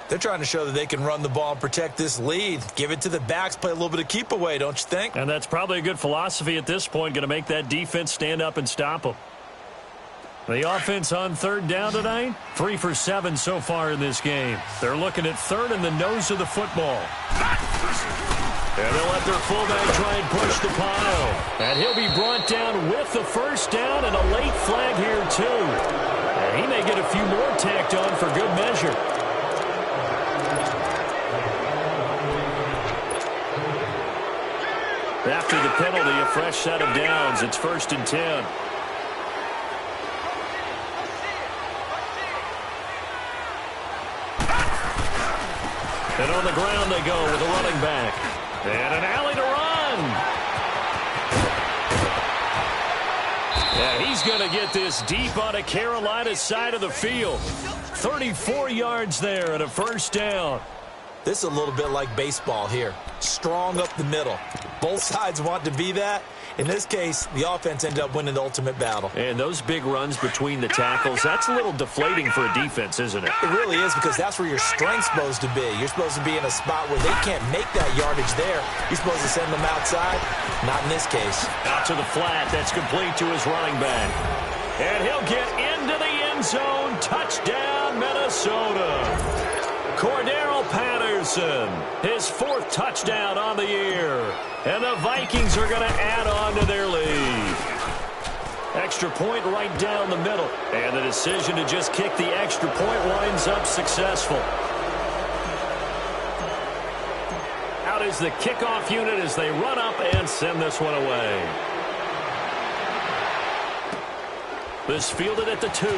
They're trying to show that they can run the ball and protect this lead. Give it to the backs, play a little bit of keep away, don't you think? And that's probably a good philosophy at this point, going to make that defense stand up and stop them. The offense on third down tonight, 3 for 7 so far in this game. They're looking at third in the nose of the football. And they'll let their fullback try and push the pile. And he'll be brought down with the first down and a late flag here, too. And he may get a few more tacked on for good measure. After the penalty, a fresh set of downs. It's 1st and 10. And on the ground they go with a running back. And an alley to run. Yeah, he's going to get this deep on a Carolina side of the field. 34 yards there and a first down. This is a little bit like baseball here. Strong up the middle. Both sides want to be that. In this case, the offense ended up winning the ultimate battle. And those big runs between the tackles, that's a little deflating for a defense, isn't it? It really is, because that's where your strength's supposed to be. You're supposed to be in a spot where they can't make that yardage there. You're supposed to send them outside. Not in this case. Out to the flat. That's complete to his running back. And he'll get into the end zone. Touchdown, Minnesota. Cordero Patterson, his 4th touchdown on the year. And the Vikings are going to add on to their lead. Extra point right down the middle. And the decision to just kick the extra point winds up successful. Out is the kickoff unit as they run up and send this one away. This fielded at the 2.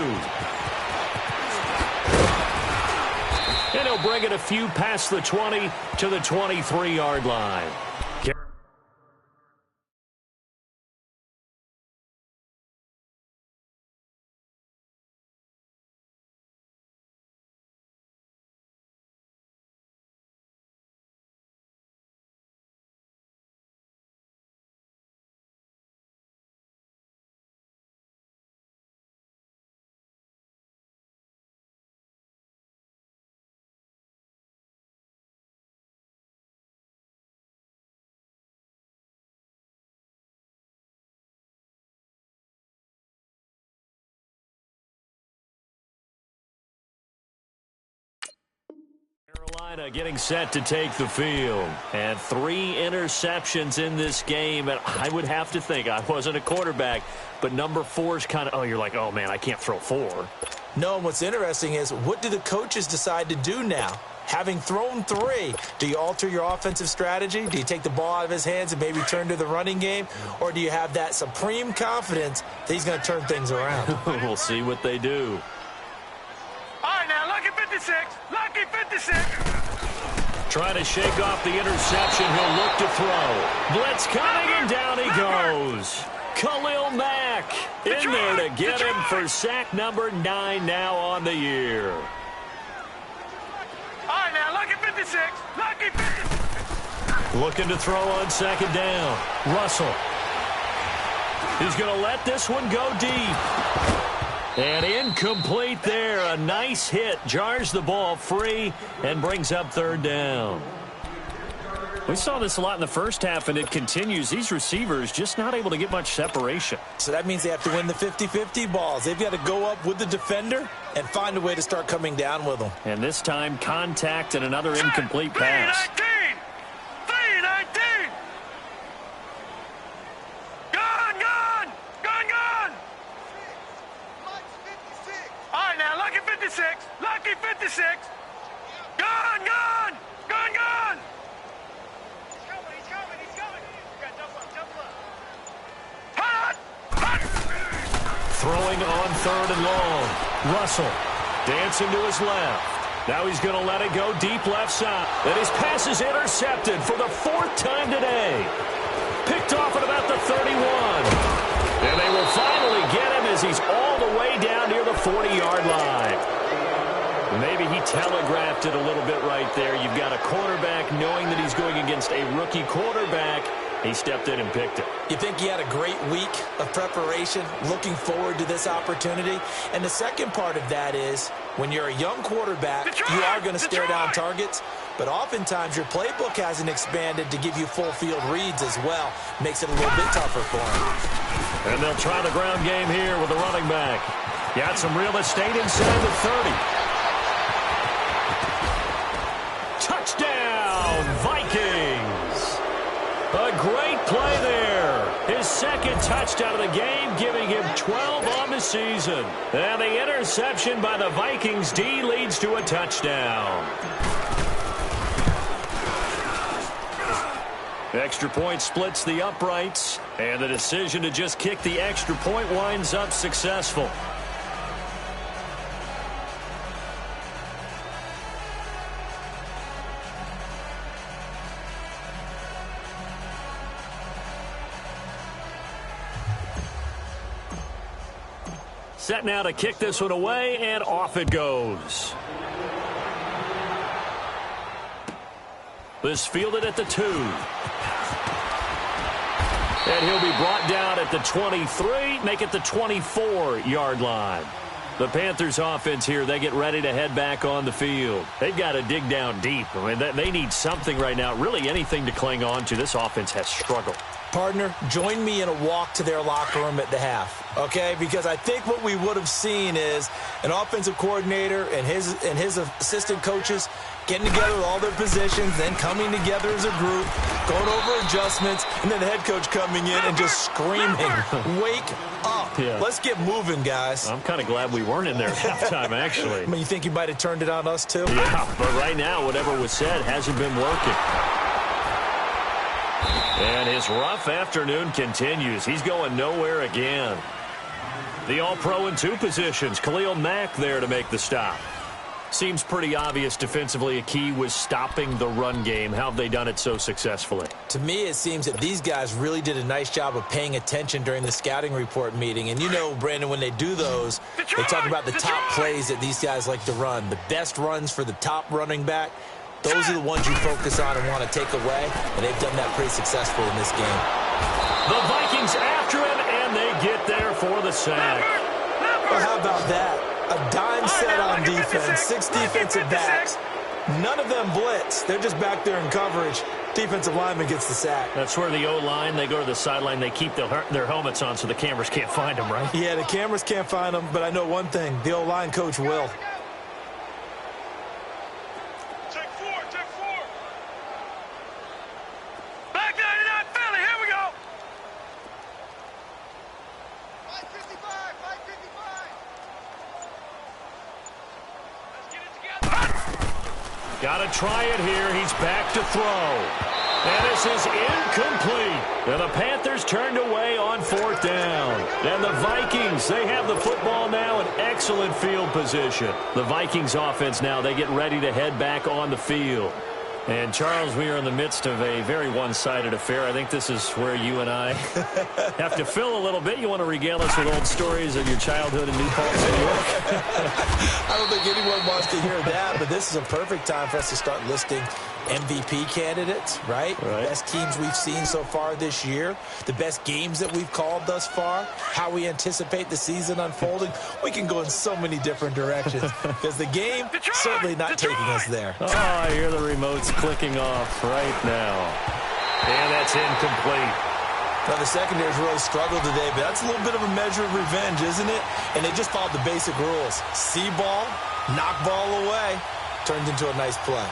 And he'll bring it a few past the 20 to the 23-yard line. Carolina getting set to take the field. And 3 interceptions in this game. And I would have to think, I wasn't a quarterback, but number 4 is kind of, you're like, oh, man, I can't throw 4. No, and what's interesting is, what do the coaches decide to do now? Having thrown 3, do you alter your offensive strategy? Do you take the ball out of his hands and maybe turn to the running game? Or do you have that supreme confidence that he's going to turn things around? We'll see what they do. All right, now, lucky 56. Lucky 56. Trying to shake off the interception. He'll look to throw. Blitz coming, and down he goes. Khalil Mack in there to get him for sack number 9 now on the year. All right, now, lucky 56. Lucky 56. Looking to throw on 2nd down. Russell. He's going to let this one go deep. And incomplete there. A nice hit. Jars the ball free and brings up 3rd down. We saw this a lot in the first half, and it continues. These receivers just not able to get much separation. So that means they have to win the 50-50 balls. They've got to go up with the defender and find a way to start coming down with them. And this time, contact and another incomplete pass. 3-19. Gone. All right, now, lucky 56. Lucky 56. Gone. Throwing on 3rd and long. Russell dancing to his left. Now he's going to let it go deep left side. And his pass is intercepted for the 4th time today. Picked off at about the 31. And they will finally get him as he's all the way down near the 40-yard line. Maybe he telegraphed it a little bit right there. You've got a quarterback knowing that he's going against a rookie quarterback. He stepped in and picked it. You think he had a great week of preparation, looking forward to this opportunity? And the second part of that is, when you're a young quarterback, you are going to stare down targets, but oftentimes your playbook hasn't expanded to give you full field reads as well. Makes it a little bit tougher for him. And they'll try the ground game here with the running back. Got some real estate inside the 30. Touchdown, Vikings! A great play there. His second touchdown of the game, giving him 12 on the season. And the interception by the Vikings D leads to a touchdown. Extra point splits the uprights, and the decision to just kick the extra point winds up successful. Set now to kick this one away, and off it goes. This fielded at the 2. And he'll be brought down at the 23, make it the 24-yard line. The Panthers offense here, they get ready to head back on the field. They've got to dig down deep. I mean, they need something right now, really anything to cling on to. This offense has struggled. Partner, join me in a walk to their locker room at the half, okay? Because I think what we would have seen is an offensive coordinator and his assistant coaches getting together with all their positions, then coming together as a group, going over adjustments, and then the head coach coming in and just screaming, wake up. Yeah. Let's get moving, guys. I'm kind of glad we weren't in there at halftime, actually. I mean, you think you might have turned it on us, too? Yeah, but right now, whatever was said hasn't been working. And his rough afternoon continues. He's going nowhere again. The All-Pro in 2 positions. Khalil Mack there to make the stop. Seems pretty obvious defensively a key was stopping the run game. How have they done it so successfully? To me, it seems that these guys really did a nice job of paying attention during the scouting report meeting. And you know, Brandon, when they do those, they talk about the top plays that these guys like to run. The best runs for the top running back. Those are the ones you focus on and want to take away, and they've done that pretty successfully in this game. The Vikings after him, and they get there for the sack. Well, how about that? A dime set on defense, 6 defensive backs. None of them blitz. They're just back there in coverage. Defensive lineman gets the sack. That's where the O-line, they go to the sideline, they keep their helmets on so the cameras can't find them, right? Yeah, the cameras can't find them, but I know one thing. The O-line coach will. Got to try it here. He's back to throw. And this is incomplete. And the Panthers turned away on 4th down. And the Vikings, they have the football now in excellent field position. The Vikings offense now, they get ready to head back on the field. And, Charles, we are in the midst of a very one-sided affair. I think this is where you and I have to fill a little bit. You want to regale us with old stories of your childhood in New Paltz, New York? I don't think anyone wants to hear that, but this is a perfect time for us to start listing MVP candidates, right? The best teams we've seen so far this year, the best games that we've called thus far, how we anticipate the season unfolding. We can go in so many different directions because the game certainly not taking us there. Oh, I hear the remotes clicking off right now. And that's incomplete. Now, the secondary's really struggled today, but that's a little bit of a measure of revenge, isn't it? And they just followed the basic rules. See ball, knock ball away, turns into a nice play.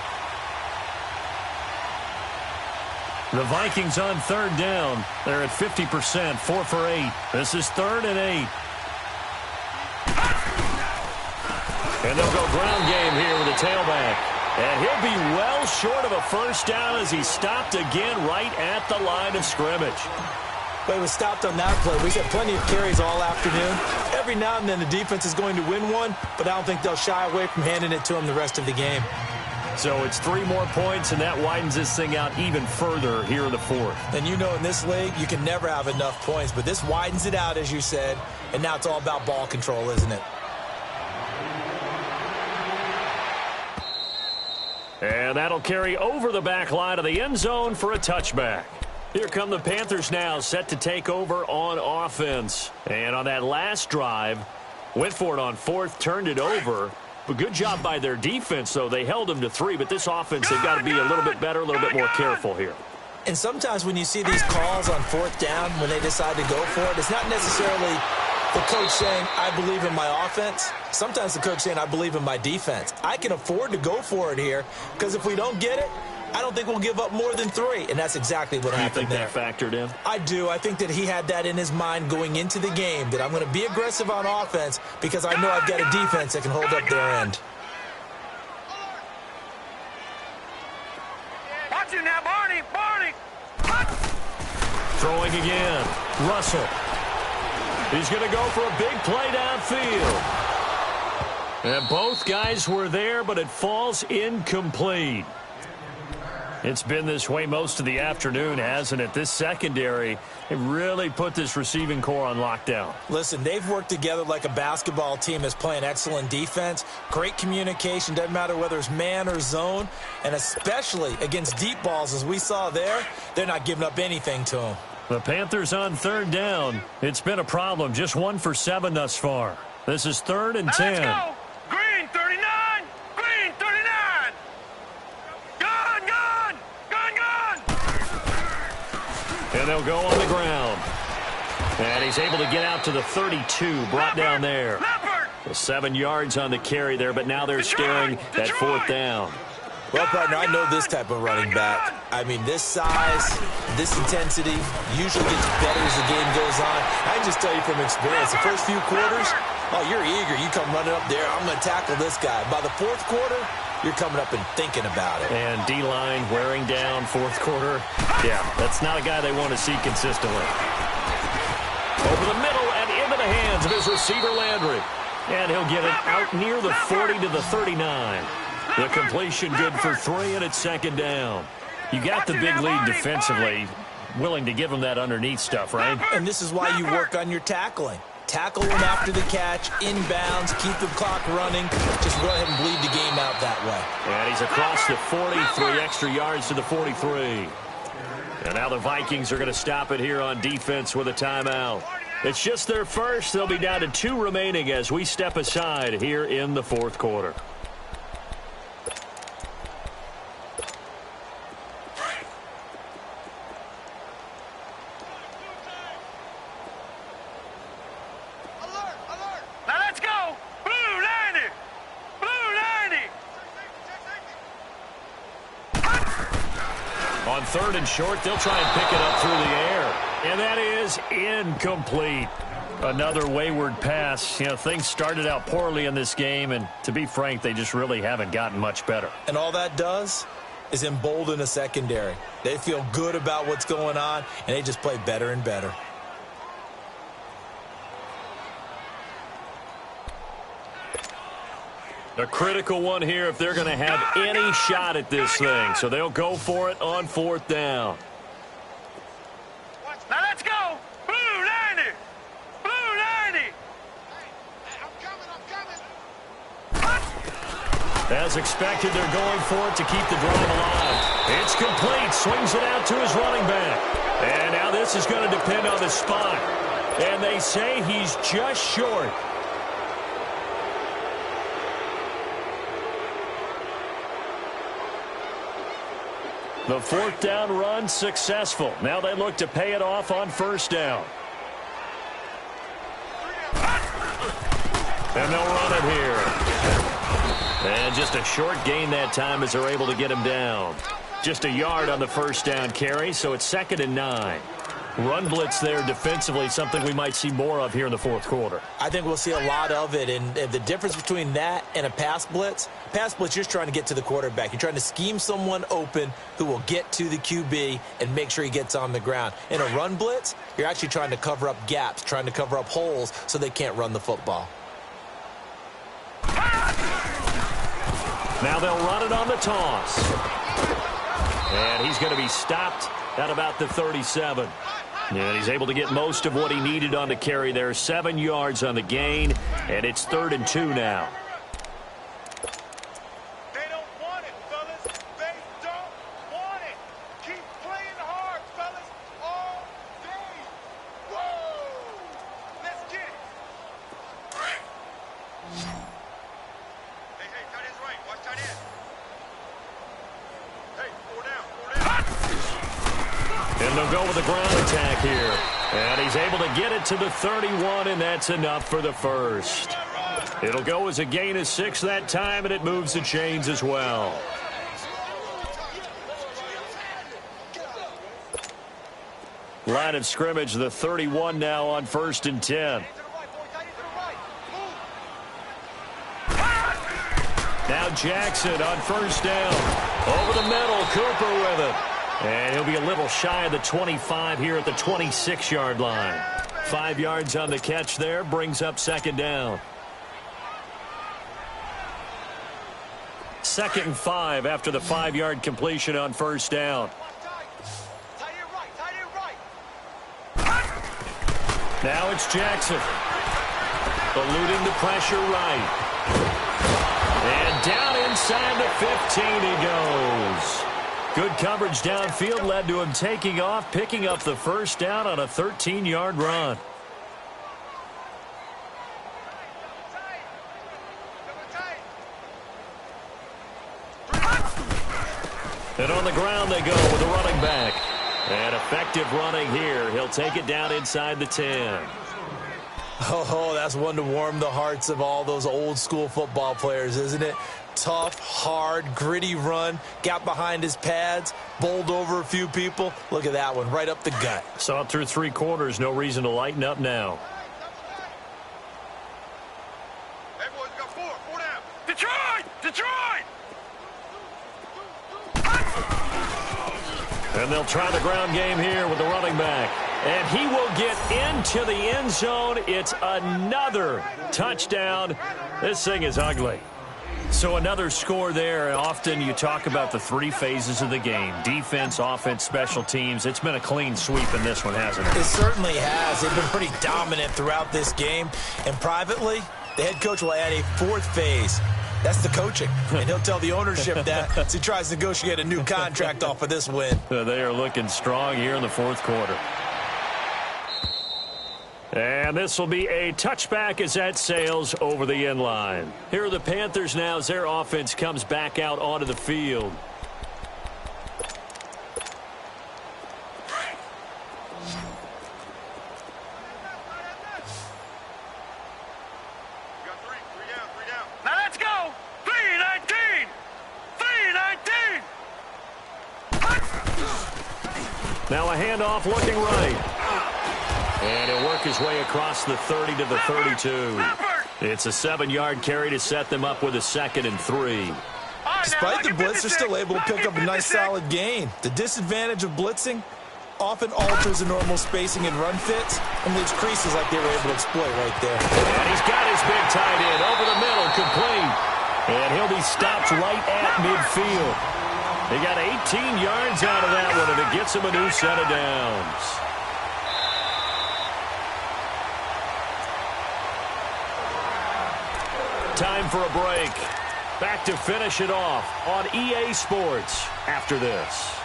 The Vikings on 3rd down. They're at 50%, 4 for 8. This is 3rd and 8. And they'll go ground game here with a tailback. And he'll be well short of a first down as he stopped again right at the line of scrimmage. But he was stopped on that play. We've had plenty of carries all afternoon. Every now and then the defense is going to win one, but I don't think they'll shy away from handing it to him the rest of the game. So it's 3 more points, and that widens this thing out even further here in the 4th. And you know in this league, you can never have enough points, but this widens it out, as you said, and now it's all about ball control, isn't it? And that'll carry over the back line of the end zone for a touchback. Here come the Panthers now, set to take over on offense. And on that last drive, went for it on fourth, turned it over. But good job by their defense, though. They held them to 3, but this offense, they've got to be a little bit better, a little bit more careful here. And sometimes when you see these calls on fourth down, when they decide to go for it, it's not necessarily the coach saying, I believe in my offense. Sometimes the coach saying, I believe in my defense. I can afford to go for it here because if we don't get it, I don't think we'll give up more than 3. And that's exactly what happened there. You think that factored in? I do. I think that he had that in his mind going into the game, that I'm going to be aggressive on offense because I know I've got a defense that can hold up their end. Watch it now, Barney. Barney. Throwing again. Russell. He's going to go for a big play downfield. And both guys were there, but it falls incomplete. It's been this way most of the afternoon, hasn't it? This secondary, it really put this receiving core on lockdown. Listen, they've worked together like a basketball team that's playing excellent defense. Great communication, doesn't matter whether it's man or zone. And especially against deep balls, as we saw there, they're not giving up anything to them. The Panthers on third down. It's been a problem. Just 1 for 7 thus far. This is 3rd and 10. Let's go. Green 39. Green 39. Gun, gun. Gun, gun. And they'll go on the ground. And he's able to get out to the 32. Brought down there. 7 yards on the carry there, but now they're staring at 4th down. Well, partner, I know this type of running back. I mean, this size, this intensity usually gets better as the game goes on. I can just tell you from experience, the first few quarters, oh, you're eager. You come running up there, I'm going to tackle this guy. By the 4th quarter, you're coming up and thinking about it. And D-line wearing down 4th quarter. Yeah, that's not a guy they want to see consistently. Over the middle and into the hands of his receiver, Landry. And he'll get it out near the 40 to the 39. The completion good for 3, and it's 2nd down. You got the big lead defensively, willing to give him that underneath stuff, right? And this is why you work on your tackling. Tackle him after the catch, inbounds, keep the clock running. Just go ahead and bleed the game out that way. And he's across the 40, 3 extra yards to the 43. And now the Vikings are going to stop it here on defense with a timeout. It's just their first. They'll be down to 2 remaining as we step aside here in the 4th quarter. On 3rd and short, they'll try and pick it up through the air. And that is incomplete. Another wayward pass. You know, things started out poorly in this game, and to be frank, they just really haven't gotten much better. And all that does is embolden a secondary. They feel good about what's going on, and they just play better and better. A critical one here if they're going to have any shot at this thing. So they'll go for it on 4th down. Now let's go. Blue 90. Blue 90. I'm coming. As expected, they're going for it to keep the drive alive. It's complete. Swings it out to his running back. And now this is going to depend on the spot. And they say he's just short. The 4th down run successful. Now they look to pay it off on 1st down. And they'll run it here. And just a short gain that time as they're able to get him down. Just a yard on the 1st down carry, so it's 2nd and 9. Run blitz there defensively, something we might see more of here in the 4th quarter. I think we'll see a lot of it, and the difference between that and a pass blitz, you're just trying to get to the quarterback. You're trying to scheme someone open who will get to the QB and make sure he gets on the ground. In a run blitz, you're actually trying to cover up gaps, trying to cover up holes so they can't run the football. Now they'll run it on the toss. And he's going to be stopped at about the 37. And he's able to get most of what he needed on the carry there. 7 yards on the gain, and it's 3rd and 2 now. They don't want it, fellas. They don't want it. Keep playing hard, fellas. they'll go with the ground attack here. And he's able to get it to the 31, and that's enough for the first. It'll go as a gain of 6 that time, and it moves the chains as well. Line of scrimmage, the 31 now on 1st and 10. Now Jackson on 1st down. Over the middle, Cooper with it. And he'll be a little shy of the 25 here at the 26-yard line. 5 yards on the catch there, brings up 2nd down. 2nd and 5 after the 5-yard completion on 1st down. Now it's Jackson. Eluding the pressure right. And down inside the 15 he goes. Good coverage downfield led to him taking off, picking up the 1st down on a 13-yard run. And on the ground they go with a running back. And effective running here. He'll take it down inside the 10. Oh, that's one to warm the hearts of all those old-school football players, isn't it? Tough, hard, gritty run. Got behind his pads, bowled over a few people. Look at that one, right up the gut. Saw it through 3 quarters. No reason to lighten up now. Hey, boys, got 4 down. Detroit! Detroit! And they'll try the ground game here with the running back. And he will get into the end zone. It's another touchdown. This thing is ugly. So another score there. Often you talk about the 3 phases of the game. Defense, offense, special teams. It's been a clean sweep in this one, hasn't it? It certainly has. They've been pretty dominant throughout this game. And privately, the head coach will add a 4th phase. That's the coaching. And he'll tell the ownership that as he tries to negotiate a new contract off of this win. They are looking strong here in the 4th quarter. And this will be a touchback as that sails over the end line. Here are the Panthers now as their offense comes back out onto the field. Now let's go! 3-19! 3-19! Now a handoff looking right. And he'll work his way across the 30 to the 32. It's a 7-yard carry to set them up with a 2nd and 3. Despite the blitz, they're still able to pick up a nice solid gain. The disadvantage of blitzing often alters the normal spacing and run fits and leaves creases like they were able to exploit right there. And he's got his big tight end over the middle, complete. And he'll be stopped right at midfield. He got 18 yards out of that one, and it gets him a new set of downs. Time for a break. Back to finish it off on EA Sports after this.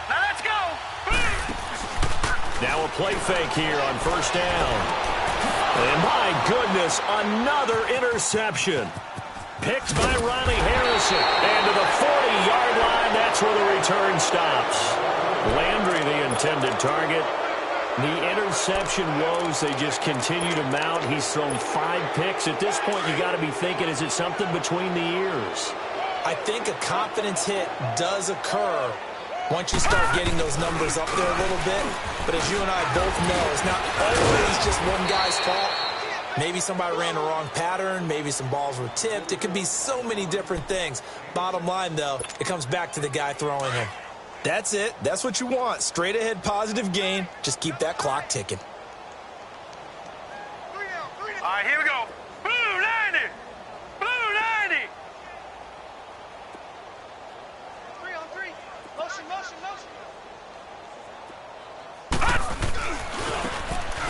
Now let's go! Now a play fake here on 1st down. And my goodness, another interception. Picked by Riley Harrison. And to the 40-yard line, that's where the return stops. Landry, the intended target. The interception woes, they just continue to mount. He's thrown 5 picks. At this point, you got to be thinking, is it something between the ears? I think a confidence hit does occur once you start getting those numbers up there a little bit. But as you and I both know, it's not always just one guy's fault. Maybe somebody ran the wrong pattern. Maybe some balls were tipped. It could be so many different things. Bottom line, though, it comes back to the guy throwing them. That's it. That's what you want. Straight ahead positive gain. Just keep that clock ticking. All right, here we go. Blue 90! Blue 90! 3-on-3. Motion, motion, motion.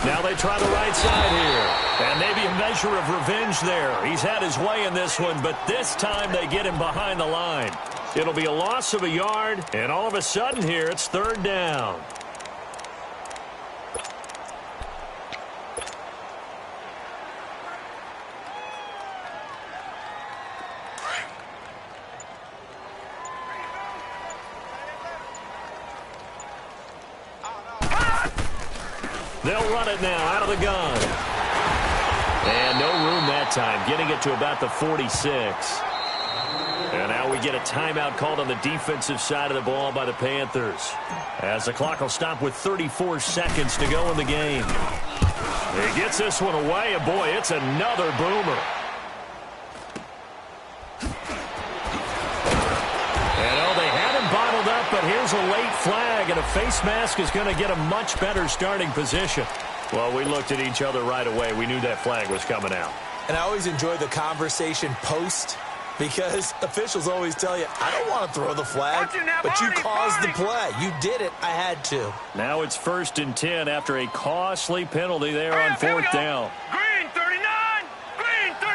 Now they try the right side here. And maybe a measure of revenge there. He's had his way in this one, but this time they get him behind the line. It'll be a loss of a yard, and all of a sudden here, it's 3rd down. They'll run it now out of the gun. And no room that time, getting it to about the 46. And now we get a timeout called on the defensive side of the ball by the Panthers, as the clock will stop with 34 seconds to go in the game. He gets this one away, and boy, it's another boomer. They had him bottled up, but here's a late flag, and a face mask is going to get a much better starting position. Well, we looked at each other right away. We knew that flag was coming out. And I always enjoy the conversation post, because officials always tell you, I don't want to throw the flag, but you caused the play. You did it. I had to. Now it's 1st and 10 after a costly penalty there on 4th down. Green 39! Green 39!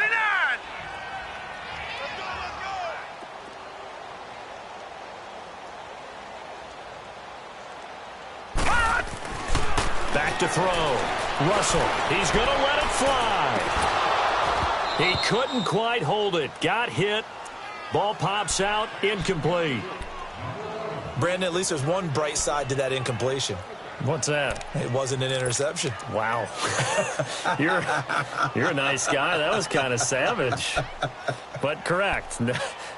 Back to throw. Russell, he's going to let it fly. He couldn't quite hold it. Got hit. Ball pops out. Incomplete. Brandon, at least there's one bright side to that incompletion. What's that? It wasn't an interception. Wow. You're a nice guy. That was kind of savage. But correct.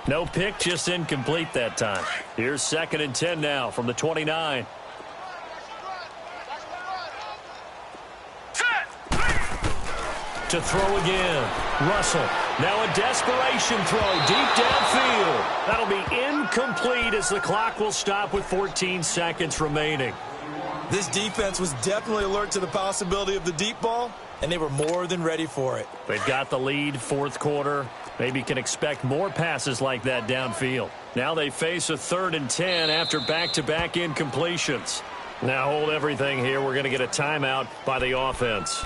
No pick, just incomplete that time. Here's 2nd and 10 now from the 29. To throw again. Russell. Now a desperation throw deep downfield. That'll be incomplete as the clock will stop with 14 seconds remaining. This defense was definitely alert to the possibility of the deep ball, and they were more than ready for it. They've got the lead, 4th quarter. Maybe can expect more passes like that downfield. Now they face a 3rd and 10 after back-to-back incompletions. Now hold everything here. We're going to get a timeout by the offense,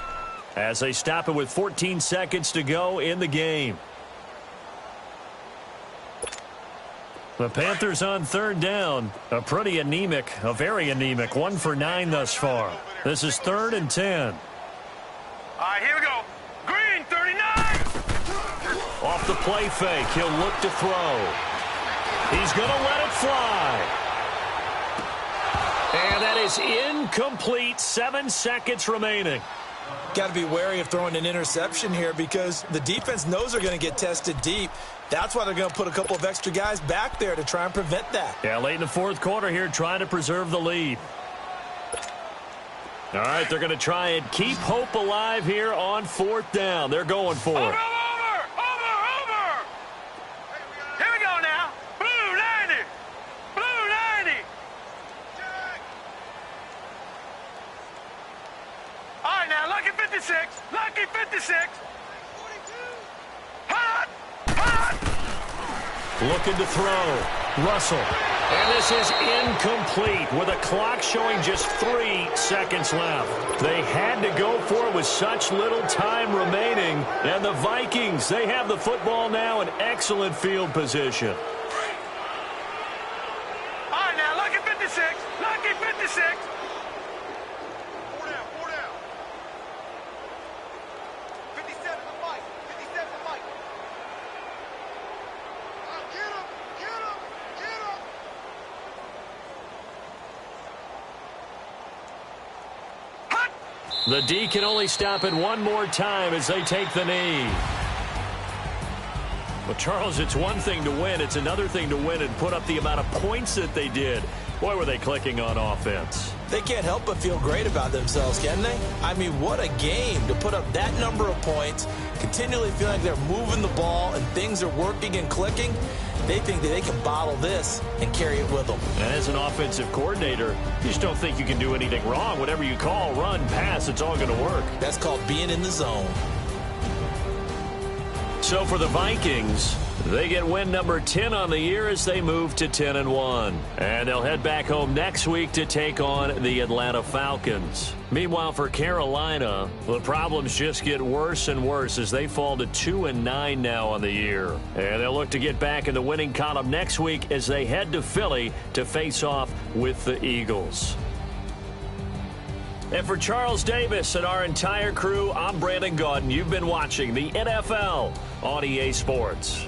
as they stop it with 14 seconds to go in the game. The Panthers on 3rd down. A very anemic 1 for 9 thus far. This is 3rd and 10. All right, here we go. Green 39! Off the play fake, he'll look to throw. He's going to let it fly. And that is incomplete. 7 seconds remaining. Got to be wary of throwing an interception here, because the defense knows they're going to get tested deep. That's why they're going to put a couple of extra guys back there to try and prevent that. Yeah, late in the 4th quarter here, trying to preserve the lead. All right, they're going to try and keep hope alive here on 4th down. They're going for it. Over! Here we go now. Blue 90! Blue 90! All right, now, lucky 56. Lucky 56. Hot! Looking to throw. Russell. And this is incomplete with a clock showing just 3 seconds left. They had to go for it with such little time remaining. And the Vikings, they have the football now in excellent field position. All right, now, lucky 56. Lucky 56. 4 down, 4 down. 57 to Mike. 57 to Mike. Get him! Get him! Get him! Hut! The D can only stop it one more time as they take the knee. Well, Charles, it's one thing to win. It's another thing to win and put up the amount of points that they did. Boy, were they clicking on offense. They can't help but feel great about themselves, can they? I mean, what a game to put up that number of points, continually feeling like they're moving the ball and things are working and clicking. They think that they can bottle this and carry it with them. And as an offensive coordinator, you just don't think you can do anything wrong. Whatever you call, run, pass, it's all going to work. That's called being in the zone. So for the Vikings, they get win number 10 on the year as they move to 10-1. And they'll head back home next week to take on the Atlanta Falcons. Meanwhile, for Carolina, the problems just get worse and worse as they fall to 2-9 now on the year. And they'll look to get back in the winning column next week as they head to Philly to face off with the Eagles. And for Charles Davis and our entire crew, I'm Brandon Gaudin. You've been watching the NFL on EA Sports.